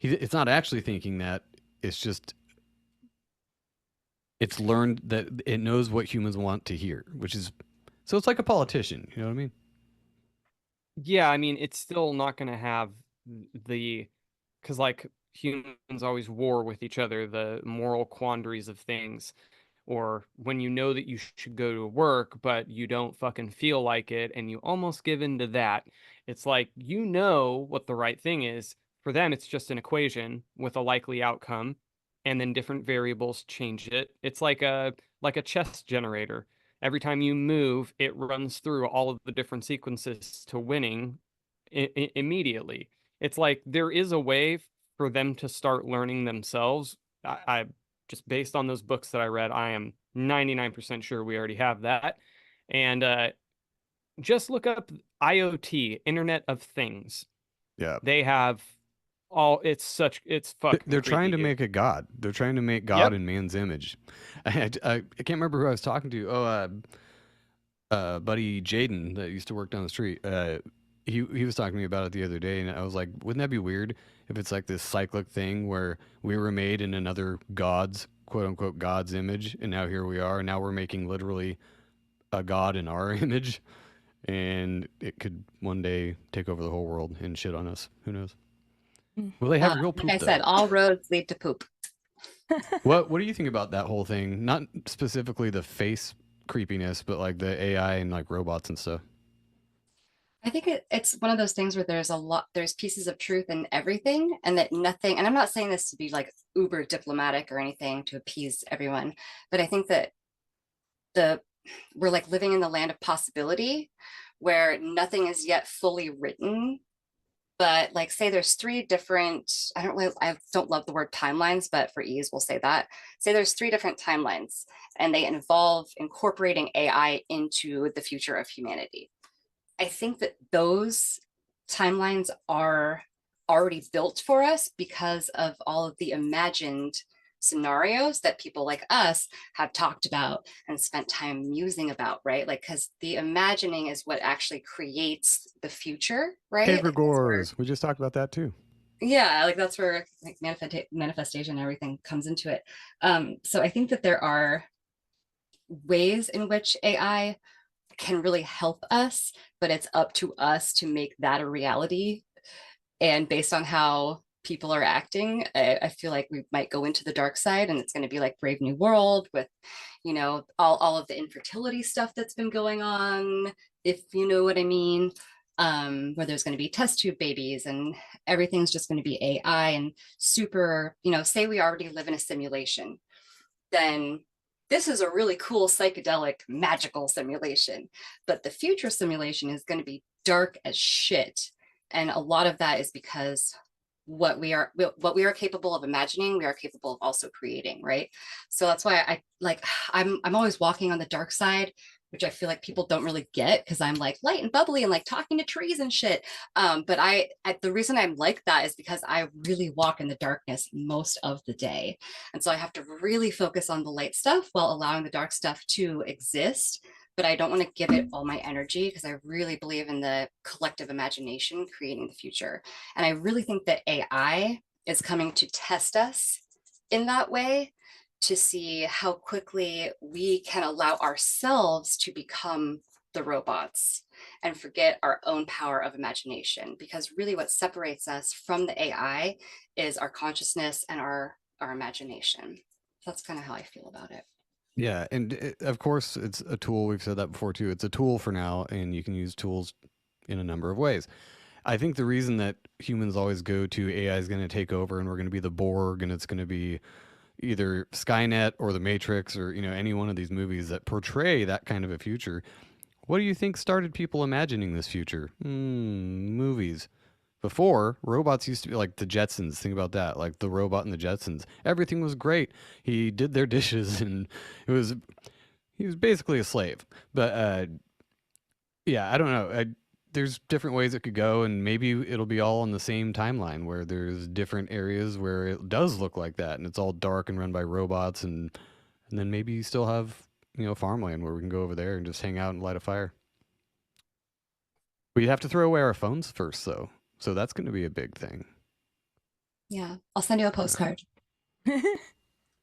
it's not actually thinking that. It's just, it's learned that it knows what humans want to hear, which is, so it's like a politician. You know what I mean? Yeah, I mean, it's still not going to have because like humans always war with each other, the moral quandaries of things, or when you know that you should go to work, but you don't fucking feel like it, and you almost give in to that. It's like, you know what the right thing is. For them, it's just an equation with a likely outcome, and then different variables change it. It's like a chess generator. Every time you move, it runs through all of the different sequences to winning immediately. It's like there is a way for them to start learning themselves. I just based on those books that I read, I am 99% sure we already have that. And just look up IoT, Internet of Things. Yeah. They have it's fucking They're trying to creepy, dude. make a god. They're trying to make God in man's image. I can't remember who I was talking to. Buddy Jaden that used to work down the street. He was talking to me about it the other day, and I was like, wouldn't that be weird if it's like this cyclic thing where we were made in another God's, quote unquote, God's image, and now here we are, and now we're making literally a God in our image, and it could one day take over the whole world and shit on us. Who knows? Well, they have real poop. Like I said, all roads lead to poop. What do you think about that whole thing? Not specifically the face creepiness, but like the AI and like robots and stuff. I think it's one of those things where there's pieces of truth in everything, and that nothing, and I'm not saying this to be like uber diplomatic or anything to appease everyone, but I think that we're like living in the land of possibility where nothing is yet fully written. But like, say there's 3 different, I don't love the word timelines, but for ease, we'll say that. Say there's 3 different timelines and they involve incorporating AI into the future of humanity. I think that those timelines are already built for us because of all of the imagined scenarios that people like us have talked about and spent time musing about, right? Like, because the imagining is what actually creates the future, right? Egregores. We just talked about that too. Yeah, like that's where like manifestation and everything comes into it. So I think that there are ways in which AI can really help us, but it's up to us to make that a reality. And based on how people are acting, I feel like we might go into the dark side, and it's going to be like Brave New World with, you know, all of the infertility stuff that's been going on, if you know what I mean, where there's going to be test tube babies and everything's just going to be AI and super, you know, say we already live in a simulation, then this is a really cool psychedelic magical simulation, but the future simulation is going to be dark as shit. And a lot of that is because what we are capable of imagining, we are capable of also creating, right? So that's why I'm always walking on the dark side, which I feel like people don't really get because I'm like light and bubbly and like talking to trees and shit. But the reason I'm like that is because I really walk in the darkness most of the day. And so I have to really focus on the light stuff while allowing the dark stuff to exist. But I don't want to give it all my energy because I really believe in the collective imagination creating the future. And I really think that AI is coming to test us in that way to see how quickly we can allow ourselves to become the robots and forget our own power of imagination. Because really what separates us from the AI is our consciousness and our imagination. That's kind of how I feel about it. Yeah, and of course, it's a tool. We've said that before too. It's a tool for now, and you can use tools in a number of ways. I think the reason that humans always go to AI is going to take over, and we're going to be the Borg, and it's going to be either Skynet or the Matrix, or any one of these movies that portray that kind of a future. What do you think started people imagining this future? Movies. Before, robots used to be like the Jetsons. Think about that, like the robot and the Jetsons. Everything was great. He did their dishes, and he was basically a slave. But yeah, I don't know. There's different ways it could go, and maybe it'll be all on the same timeline where there's different areas where it does look like that, and it's all dark and run by robots, and then maybe you still have farmland where we can go over there and just hang out and light a fire. We have to throw away our phones first, though. So that's going to be a big thing. Yeah, I'll send you a postcard.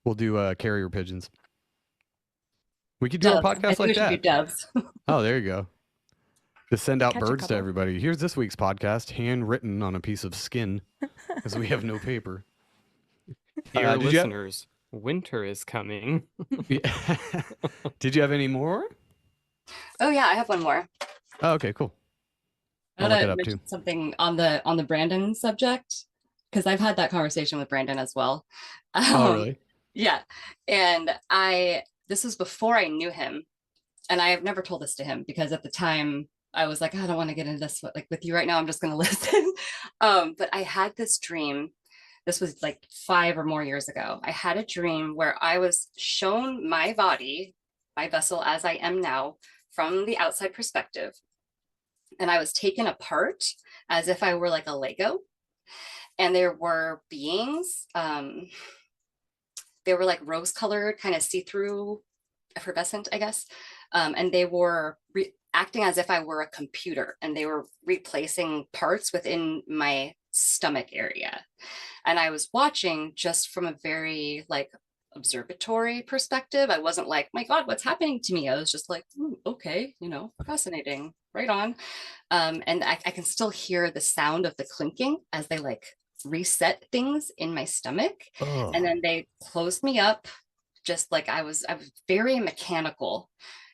We'll do carrier pigeons. We could do Doves. our podcast like that. Do doves. Oh, there you go. Just send out Catch a birds to couple. everybody. Here's this week's podcast, handwritten on a piece of skin, because we have no paper. Dear did you have- listeners, winter is coming. Yeah. Did you have any more? Oh yeah, I have one more. Oh, okay, cool. I I'll look want it to up mention too. something on the Brandon subject, because I've had that conversation with Brandon as well. Oh, really? Yeah, and this was before I knew him, and I have never told this to him because at the time I was like, I don't want to get into this like with you right now. I'm just going to listen. But I had this dream This was like 5 or more years ago. I had a dream where I was shown my body, my vessel as I am now, from the outside perspective. And I was taken apart as if I were like a Lego. And there were beings, they were like rose-colored, kind of see-through, effervescent, I guess. And they were acting as if I were a computer, and they were replacing parts within my stomach area. And I was watching just from a very like observatory perspective. I wasn't like, my God, what's happening to me? I was just like, okay, you know, fascinating, right on. And I can still hear the sound of the clinking as they like reset things in my stomach. Oh. And then they closed me up, just like I was very mechanical.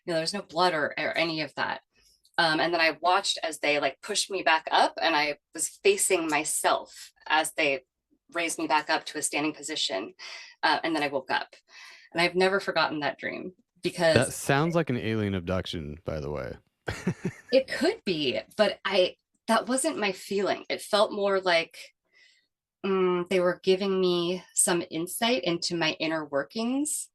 You know, there's no blood or any of that. And then I watched as they like pushed me back up, and I was facing myself as they raised me back up to a standing position. And then I woke up, and I've never forgotten that dream, because That sounds like an alien abduction, by the way. it could be, but that wasn't my feeling. It felt more like they were giving me some insight into my inner workings,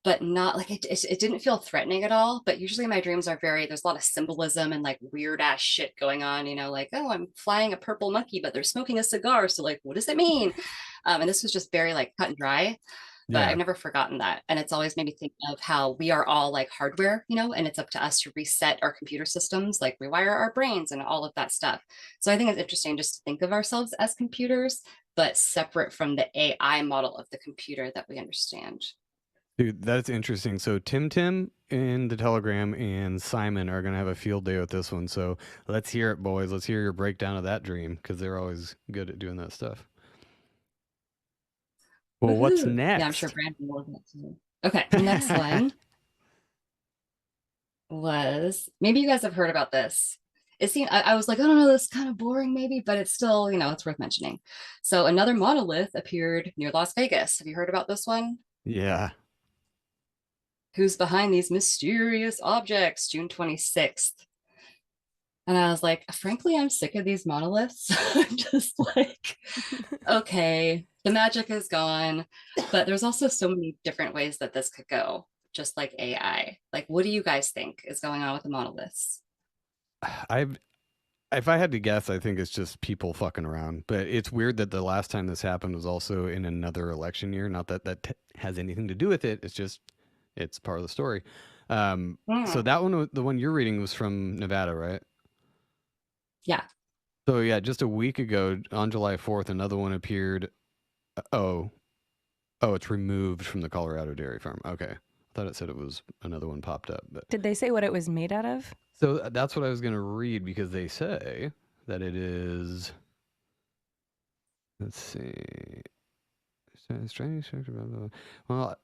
but not like it didn't feel threatening at all. But usually my dreams are there's a lot of symbolism and like weird ass shit going on, you know, like, oh, I'm flying a purple monkey, but they're smoking a cigar. So like, what does it mean? And this was just very like cut and dry, but Yeah. I've never forgotten that. And it's always made me think of how we are all like hardware, you know, and it's up to us to reset our computer systems, like rewire our brains and all of that stuff. So I think it's interesting just to think of ourselves as computers, but separate from the AI model of the computer that we understand. Dude, that's interesting. So Tim in the Telegram and Simon are going to have a field day with this one. So let's hear it, boys. Let's hear your breakdown of that dream, because they're always good at doing that stuff. Well, what's next? Yeah, I'm sure Brandon will love that too. Okay, the next one was, maybe you guys have heard about this. It seemed, I was like, I don't know, this is kind of boring maybe, but it's still, you know, it's worth mentioning. So another monolith appeared near Las Vegas. Have you heard about this one? Yeah. Who's behind these mysterious objects? June 26th. And I was like, frankly, I'm sick of these monoliths. I'm just like, okay, the magic is gone. But there's also so many different ways that this could go, just like AI. Like, what do you guys think is going on with the monoliths? If I had to guess, I think it's just people fucking around. But it's weird that the last time this happened was also in another election year. Not that that has anything to do with it. It's just, it's part of the story. So that one, the one you're reading, was from Nevada, right? Yeah. So yeah, just a week ago on July 4th, another one appeared. Oh, it's removed from the Colorado dairy farm. Okay. I thought it said it was another one popped up. But Did they say what it was made out of? so that's what I was going to read, because they say that it is, let's see. Strange. Well,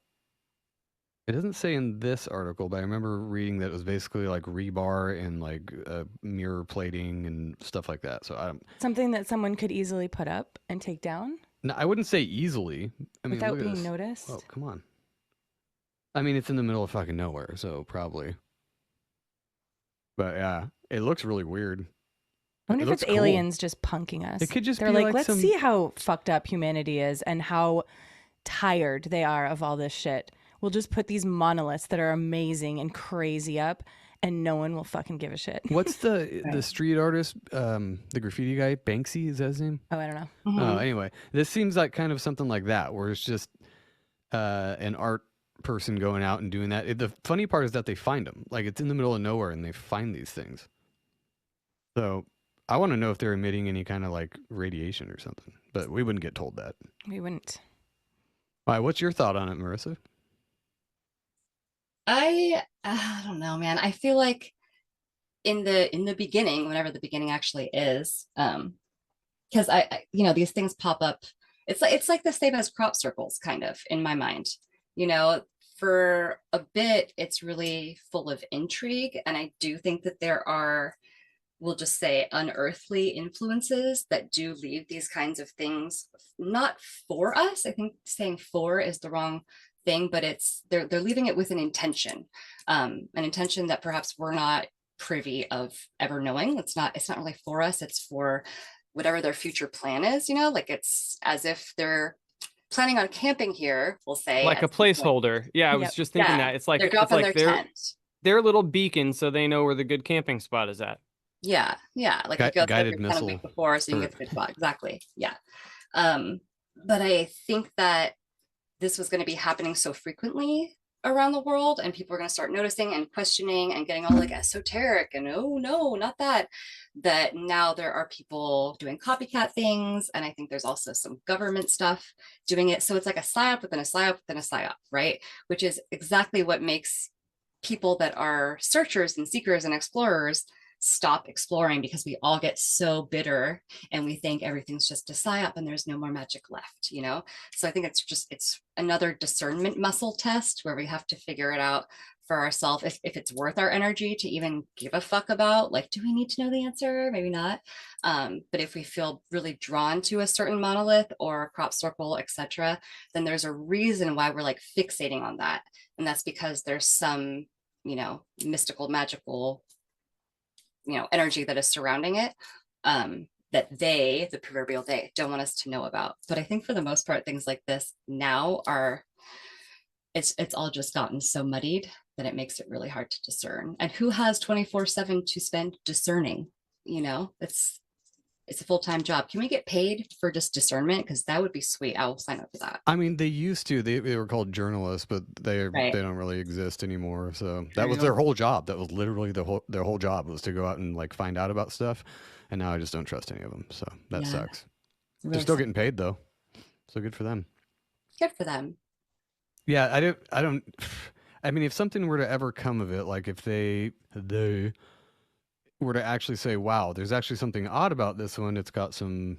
it doesn't say in this article, but I remember reading that it was basically like rebar and like mirror plating and stuff like that. So Something that someone could easily put up and take down? No, I wouldn't say easily. I mean, without look at being this. noticed? Oh, come on. I mean, it's in the middle of fucking nowhere, so probably. But yeah, it looks really weird. I wonder It if looks it's cool. aliens just punking us. It could just They're be like, like let's some- see how fucked up humanity is and how tired they are of all this shit. We'll just put these monoliths that are amazing and crazy up, and no one will fucking give a shit. What's the street artist, the graffiti guy, Banksy, is that his name? Oh, I don't know. Oh, anyway, this seems like kind of something like that, where it's just an art person going out and doing that. The funny part is that they find them. Like, it's in the middle of nowhere, and they find these things. So I want to know if they're emitting any kind of like radiation or something, but we wouldn't get told that. We wouldn't. All right, what's your thought on it, Marisa? I don't know, man. I feel like in the beginning, whenever the beginning actually is, because I you know, these things pop up. It's like the same as crop circles, kind of, in my mind. You know, for a bit, it's really full of intrigue, and I do think that there are, we'll just say, unearthly influences that do leave these kinds of things not for us. I think saying for is the wrong thing, but it's they're leaving it with an intention that perhaps we're not privy of ever knowing. It's not really for us. It's for whatever their future plan is, like it's as if they're planning on camping here, we'll say. Like a at some point. placeholder. Yeah, I was Yep. just thinking Yeah, that. It's like they're dropping their their tent. little beacon so they know where the good camping spot is at. Yeah, like you go Guided through kind of missile. week before, so you can get to the good spot. Exactly. Yeah. But I think that this was going to be happening so frequently around the world, and people are going to start noticing and questioning and getting all like esoteric and oh no, not that. That now there are people doing copycat things, and I think there's also some government stuff doing it. So it's like a psyop within a psyop within a psyop, right? Which is exactly what makes people that are searchers and seekers and explorers stop exploring, because we all get so bitter and we think everything's just a psyop and there's no more magic left, So I think it's another discernment muscle test where we have to figure it out for ourselves if it's worth our energy to even give a fuck about, like, do we need to know the answer? Maybe not. But if we feel really drawn to a certain monolith or a crop circle, etc., then there's a reason why we're like fixating on that. And that's because there's some, mystical, magical, energy that is surrounding it, that the proverbial they, don't want us to know about. But I think for the most part, things like this now it's all just gotten so muddied that it makes it really hard to discern. And who has 24/7 to spend discerning? It's a full-time job. Can we get paid for just discernment? Because that would be sweet. I will sign up for that. I mean, they used to. They were called journalists, but they don't really exist anymore. So that was their whole job. That was literally their whole job, was to go out and like find out about stuff. And now I just don't trust any of them. So that sucks. Really They're still sucks. getting paid though, so good for them. Good for them. Yeah, I don't. I mean, if something were to ever come of it, like if they were to actually say, wow, there's actually something odd about this one. It's got some,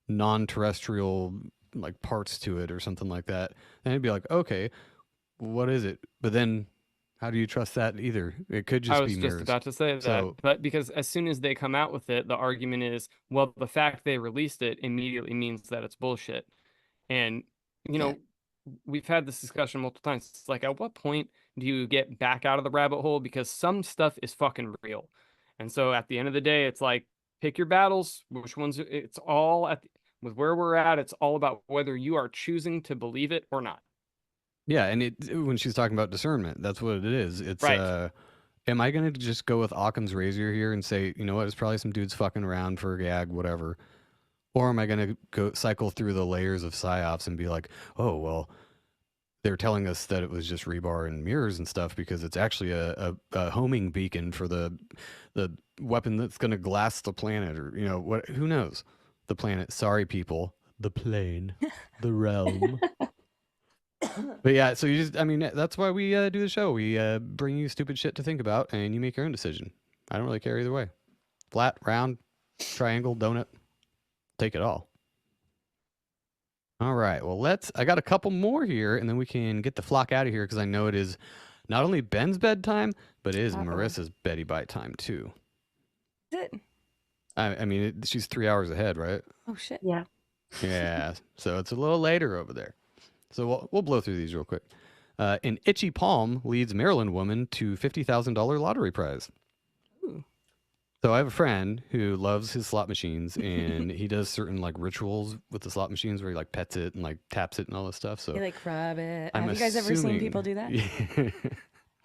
non-terrestrial like parts to it or something like that. And it'd be like, okay, what is it? But then how do you trust that either? It could just I was be just mirrors. about to say that, So- but because as soon as they come out with it, the argument is, well, the fact they released it immediately means that it's bullshit. And, we've had this discussion multiple times. It's like, at what point do you get back out of the rabbit hole? Because some stuff is fucking real. And so at the end of the day, it's like, pick your battles, which ones, it's all with where we're at. It's all about whether you are choosing to believe it or not. Yeah, and when she's talking about discernment, that's what it is. It's Right. Am I going to just go with Occam's razor here and say, you know what, it's probably some dudes fucking around for a gag, whatever. Or am I going to go cycle through the layers of psyops and be like, oh, well, they're telling us that it was just rebar and mirrors and stuff because it's actually a homing beacon for the weapon that's going to glass the planet, or, what? Who knows? The planet. Sorry, people. The plane. The realm. But yeah, so that's why we do the show. We bring you stupid shit to think about, and you make your own decision. I don't really care either way. Flat, round, triangle, donut. Take it all. All right. Well, I got a couple more here, and then we can get the flock out of here, because I know it is not only Ben's bedtime, but it is Marissa's Betty Bite time too. Is it? I mean, she's 3 hours ahead, right? Oh shit. Yeah. Yeah. So it's a little later over there. So we'll blow through these real quick. An itchy palm leads Maryland woman to $50,000 lottery prize. Ooh. So I have a friend who loves his slot machines, and he does certain like rituals with the slot machines where he like pets it and like taps it and all this stuff. So You like rub it. I'm Have you guys ever seen assuming- people do that? Yeah.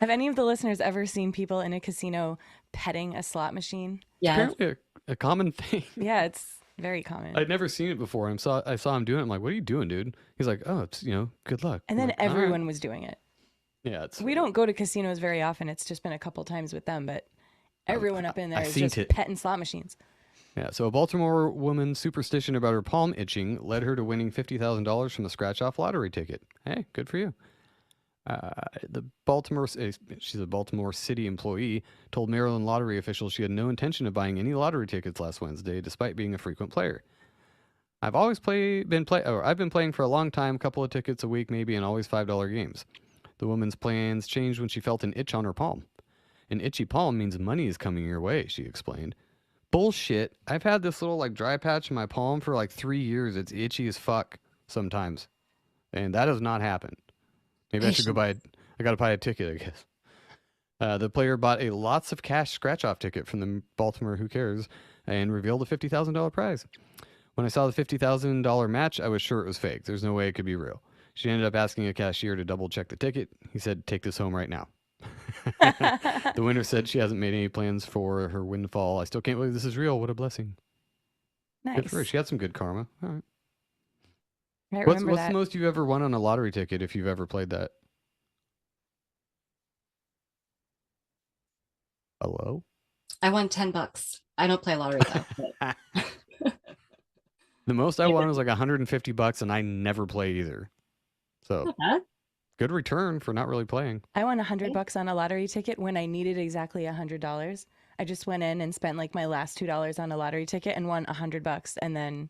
Have any of the listeners ever seen people in a casino petting a slot machine? Yeah. Apparently a common thing. Yeah, it's very common. I'd never seen it before. I saw him doing it. I'm like, what are you doing, dude? He's like, oh, it's, good luck. And I'm then like, "All right." everyone was doing it. Yeah, it's. We don't go to casinos very often. It's just been a couple times with them, but everyone up in there I've is seen just it. petting slot machines. Yeah, so a Baltimore woman's superstition about her palm itching led her to winning $50,000 from a scratch-off lottery ticket. Hey, good for you. She's a Baltimore City employee, told Maryland lottery officials she had no intention of buying any lottery tickets last Wednesday, despite being a frequent player. I've been playing for a long time, a couple of tickets a week maybe, and always $5 games. The woman's plans changed when she felt an itch on her palm. An itchy palm means money is coming your way, she explained. Bullshit. I've had this little like dry patch in my palm for like 3 years. It's itchy as fuck sometimes. And that has not happened. Maybe I should I gotta buy a ticket, I guess. The player bought a lots of cash scratch-off ticket from the Baltimore Who Cares and revealed a $50,000 prize. When I saw the $50,000 match, I was sure it was fake. There's no way it could be real. She ended up asking a cashier to double check the ticket. He said, "Take this home right now." The winner said she hasn't made any plans for her windfall. I still can't believe this is real. What a blessing. Nice. Good for her. She had some good karma. All right. I What's remember the that. most you've ever won on a lottery ticket if you've ever played that? Hello? I won $10. I don't play lottery though. But The most I won was like $150, and I never played either. So not bad. good return for not really playing. I won $100 on a lottery ticket when I needed exactly $100. I just went in and spent like my last $2 on a lottery ticket and won $100, and then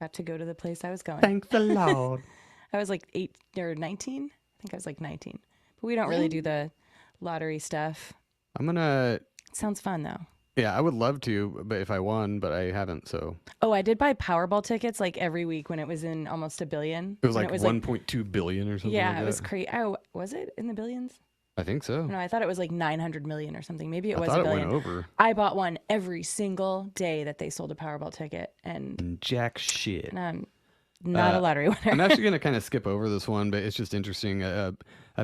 got to go to the place I was going. Thank the Lord. I was like 8 or 19. I think I was like 19. But we don't really do the lottery stuff. I'm gonna. It sounds fun though. Yeah, I would love to, but if I won, but I haven't. So Oh, I did buy Powerball tickets like every week when it was in almost $1 billion. it was And like 1.2 billion or something. yeah, like it was that. crazy. Oh, was it in the billions? I think so. No, I thought it was like 900 million or something. Maybe it I was thought $1 it billion. went over. I bought one every single day that they sold a Powerball ticket, and Jack shit. I'm not a lottery winner. I'm actually going to kind of skip over this one, but it's just interesting. A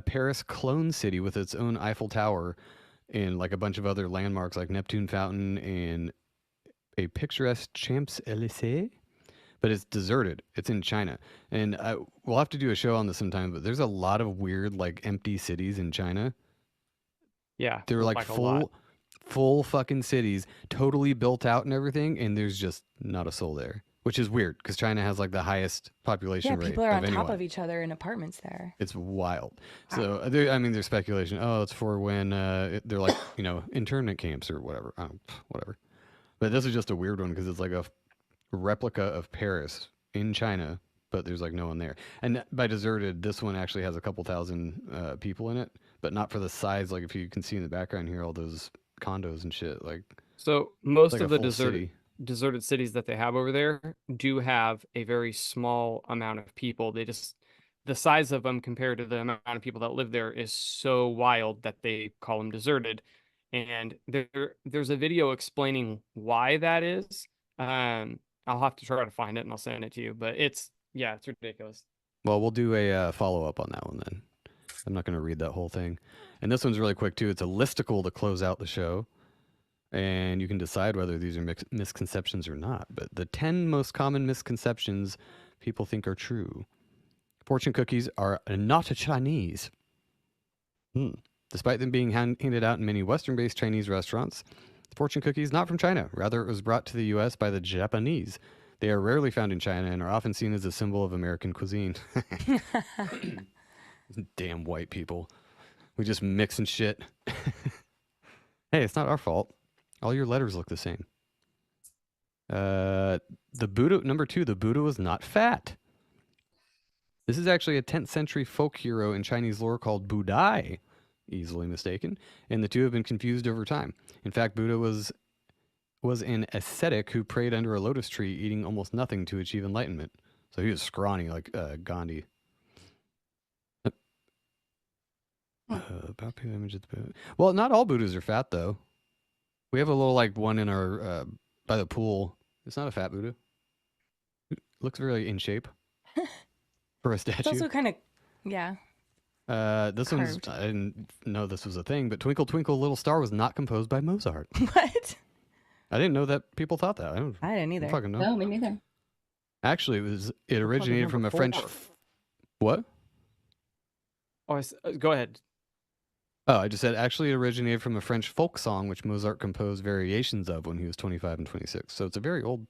Paris clone city with its own Eiffel Tower and like a bunch of other landmarks like Neptune Fountain and a picturesque Champs-Élysées, but it's deserted. It's in China. And we'll have to do a show on this sometime, but there's a lot of weird like empty cities in China. Yeah. They're like a lot. full fucking cities, totally built out and everything, and there's just not a soul there. Which is weird because China has like the highest population Yeah, rate people are on of top anyone. of each other in apartments there. It's wild. So there's speculation. Oh, it's for when they're like internment camps or whatever. Whatever. But this is just a weird one because it's like a replica of Paris in China, but there's like no one there. And by deserted, this one actually has a couple thousand people in it, but not for the size. Like if you can see in the background here, all those condos and shit. Like So most like of a the full city. deserted cities that they have over there do have a very small amount of people. They just the size of them compared to the amount of people that live there is so wild that they call them deserted. And there's a video explaining why that is. I'll have to try to find it and I'll send it to you. But it's ridiculous. Well, we'll do a follow-up on that one then. I'm not going to read that whole thing. And this one's really quick too. It's a listicle to close out the show. And you can decide whether these are misconceptions or not. But the 10 most common misconceptions people think are true. Fortune cookies are not Chinese. Despite them being handed out in many Western-based Chinese restaurants, the fortune cookie is not from China. Rather, it was brought to the U.S. by the Japanese. They are rarely found in China and are often seen as a symbol of American cuisine. Damn white people. We just mix and shit. Hey, it's not our fault. All your letters look the same. The Buddha, number 2, the Buddha was not fat. This is actually a 10th century folk hero in Chinese lore called Budai, easily mistaken, and the two have been confused over time. In fact, Buddha was an ascetic who prayed under a lotus tree, eating almost nothing to achieve enlightenment. So he was scrawny like Gandhi. About the image of the Buddha. Well, not all Buddhas are fat, though. We have a little like one in our by the pool. It's not a fat Buddha. It looks very in shape for a statue. It's also kind of, yeah. This one's, carved. I didn't know this was a thing, but Twinkle Twinkle Little Star was not composed by Mozart. What? I didn't know that people thought that. I didn't either. fucking know. No, me neither. Actually, it originated from a French. What? Oh, go ahead. Oh, I just said actually it originated from a French folk song which Mozart composed variations of when he was 25 and 26. So it's a very old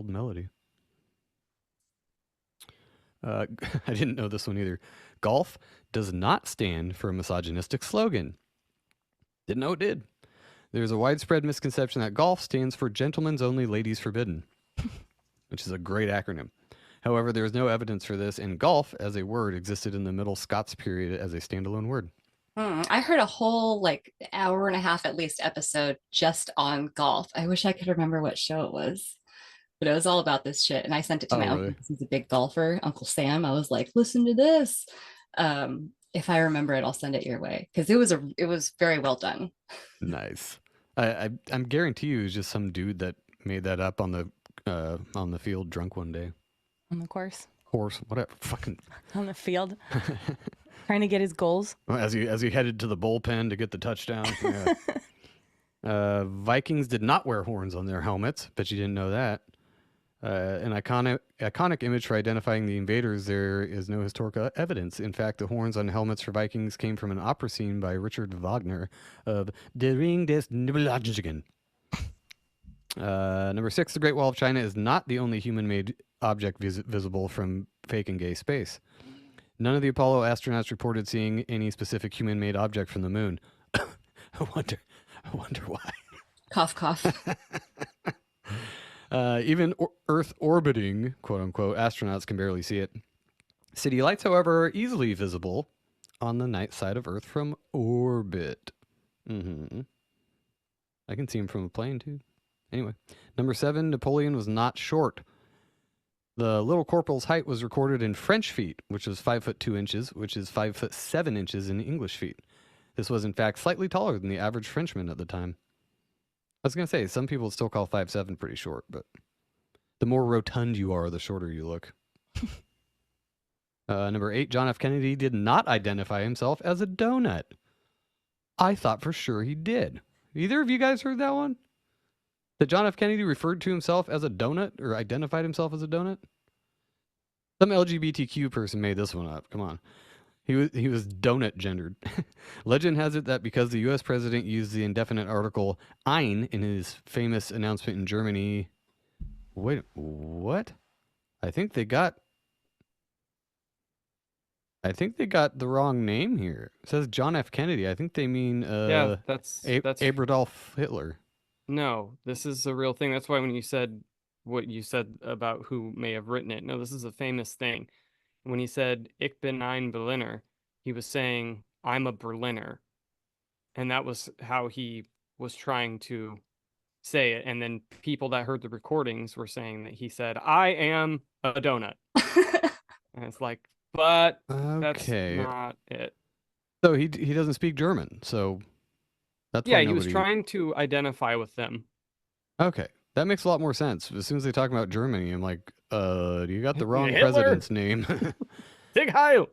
melody. I didn't know this one either. Golf does not stand for a misogynistic slogan. Didn't know it did. There's a widespread misconception that golf stands for Gentlemen's Only, Ladies Forbidden, which is a great acronym. However, there is no evidence for this, and golf as a word existed in the Middle Scots period as a standalone word. I heard a whole like hour and a half at least episode just on golf. I wish I could remember what show it was, but it was all about this shit. And I sent it to my uncle. He's a big golfer, Uncle Sam. I was like, listen to this. If I remember it, I'll send it your way because it was very well done. Nice. I'm guarantee you it was just some dude that made that up on the field drunk one day. On the course. Horse, whatever. Fucking On the field. Trying to get his goals. as he headed to the bullpen to get the touchdown. Yeah. Vikings did not wear horns on their helmets. Bet you didn't know that. An iconic image for identifying the invaders. There is no historical evidence. In fact, the horns on helmets for Vikings came from an opera scene by Richard Wagner of Der Ring des Nibelungen. Number 6, the Great Wall of China is not the only human-made object visible from fake and gay space. None of the Apollo astronauts reported seeing any specific human-made object from the moon. I wonder why. Cough, cough. Even Earth orbiting, quote unquote, astronauts can barely see it. City lights, however, are easily visible on the night side of Earth from orbit. I can see them from a plane too. Anyway, number 7, Napoleon was not short. The little corporal's height was recorded in French feet, which was 5 foot 2 inches, which is 5 foot 7 inches in English feet. This was in fact slightly taller than the average Frenchman at the time. I was going to say, some people still call 5'7" pretty short, but the more rotund you are, the shorter you look. Number 8, John F. Kennedy did not identify himself as a donut. I thought for sure he did. Either of you guys heard that one? That John F. Kennedy referred to himself as a donut or identified himself as a donut? Some LGBTQ person made this one up. Come on. He was donut gendered. Legend has it that because the U.S. president used the indefinite article ein in his famous announcement in Germany. Wait, what? I think they got the wrong name here. It says John F. Kennedy. I think they mean that's Adolf Hitler. No, this is a real thing. That's why when you said what you said about who may have written it, no, this is a famous thing. When he said Ich bin ein Berliner, he was saying I'm a Berliner, and that was how he was trying to say it. And then people that heard the recordings were saying that he said I am a donut, and it's like, but that's not it. So he doesn't speak German, so that's yeah. He was trying to identify with them. Okay, that makes a lot more sense. As soon as they talk about Germany, I'm like, you got the wrong Hitler. president's name. Sig Heil.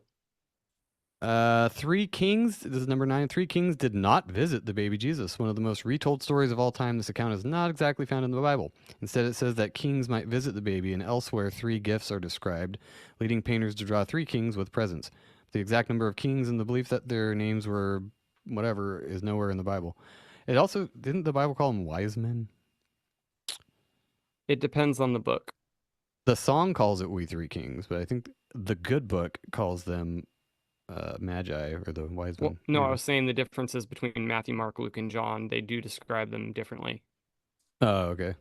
3 kings, this is number 9, 3 kings did not visit the baby Jesus. One of the most retold stories of all time, this account is not exactly found in the Bible. Instead, it says that kings might visit the baby, and elsewhere 3 gifts are described, leading painters to draw 3 kings with presents. The exact number of kings and the belief that their names were whatever is nowhere in the Bible. It also, didn't the Bible call them wise men? It depends on the book. The song calls it We Three Kings, but I think the good book calls them magi or the wise men. Well, no, I was saying the differences between Matthew, Mark, Luke, and John. They do describe them differently. Oh, okay.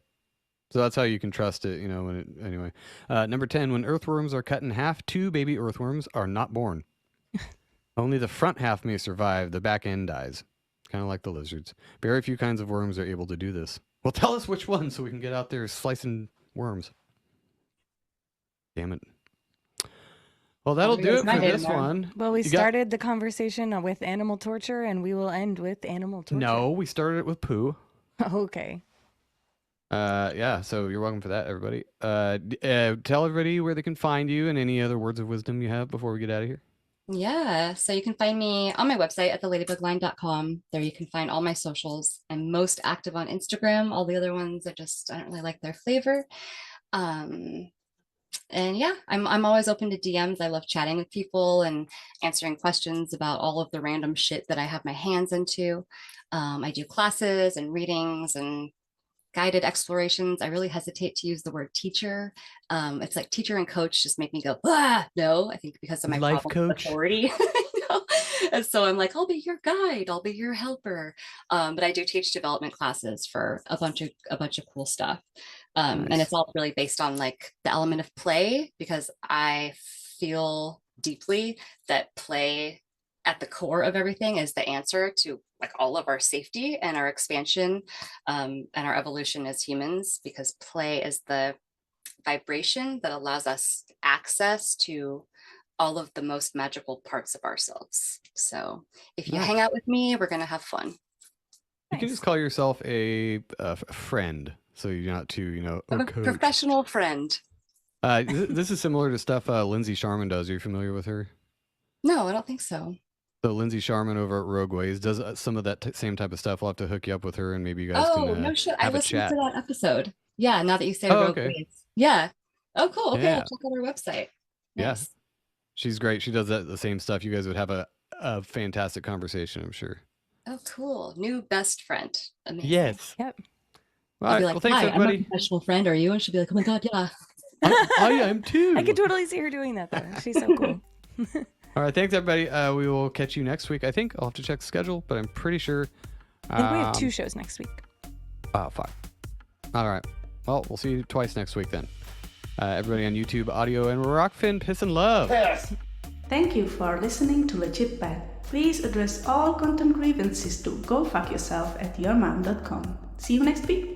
So that's how you can trust it, when it, anyway. Number 10, when earthworms are cut in half, 2 baby earthworms are not born. Only the front half may survive, the back end dies. Kind of like the lizards. Very few kinds of worms are able to do this. Well, tell us which one so we can get out there slicing worms. Damn it. Well, that'll do it for this one. Well, we started the conversation with animal torture, and we will end with animal torture. No, we started it with poo. Okay. Yeah, so you're welcome for that, everybody. Tell everybody where they can find you and any other words of wisdom you have before we get out of here. Yeah, so you can find me on my website at theladybugline.com. There you can find all my socials. I'm most active on Instagram. All the other ones, I don't really like their flavor. And yeah, I'm always open to DMs. I love chatting with people and answering questions about all of the random shit that I have my hands into. I do classes and readings and guided explorations. I really hesitate to use the word teacher. It's like teacher and coach just make me go, no, I think because of my life problem with coach authority. And so I'm like, I'll be your guide, I'll be your helper. But I do teach development classes for a bunch of cool stuff. Nice. And it's all really based on like the element of play, because I feel deeply that play at the core of everything is the answer to like all of our safety and our expansion and our evolution as humans, because play is the vibration that allows us access to all of the most magical parts of ourselves. So if you hang out with me, we're going to have fun. You can just call yourself a friend. so you're not too, I'm a coach. professional friend. This is similar to stuff Lindsay Sharman does. Are you familiar with her? No, I don't think so. So Lindsay Sharman over at Rogue Ways does some of that same type of stuff. We'll have to hook you up with her, and maybe you guys Oh, can no shit. I have a listened chat. to that episode. Yeah, now that you say Oh, Rogue okay. Ways. Yeah. Oh, cool. Okay, Yeah. I'll check out her website. Yeah. Nice. She's great. She does the same stuff. You guys would have a fantastic conversation, I'm sure. Oh, cool. New best friend. Amazing. Yes. Yep. All I'll right. be like, Well, thanks, hi, I'm a everybody. professional friend. Are you? And she'll be like, oh my God, yeah. I am too. I could totally see her doing that though. She's so cool. All right. Thanks, everybody. We will catch you next week. I think I'll have to check the schedule, but I'm pretty sure. I think we have 2 shows next week. Oh, fuck. All right. Well, we'll see you twice next week then. Everybody on YouTube, audio, and Rockfin, piss and love. Thank you for listening to Legit Bad. Please address all content grievances to gofuckyourself@yourmom.com. See you next week.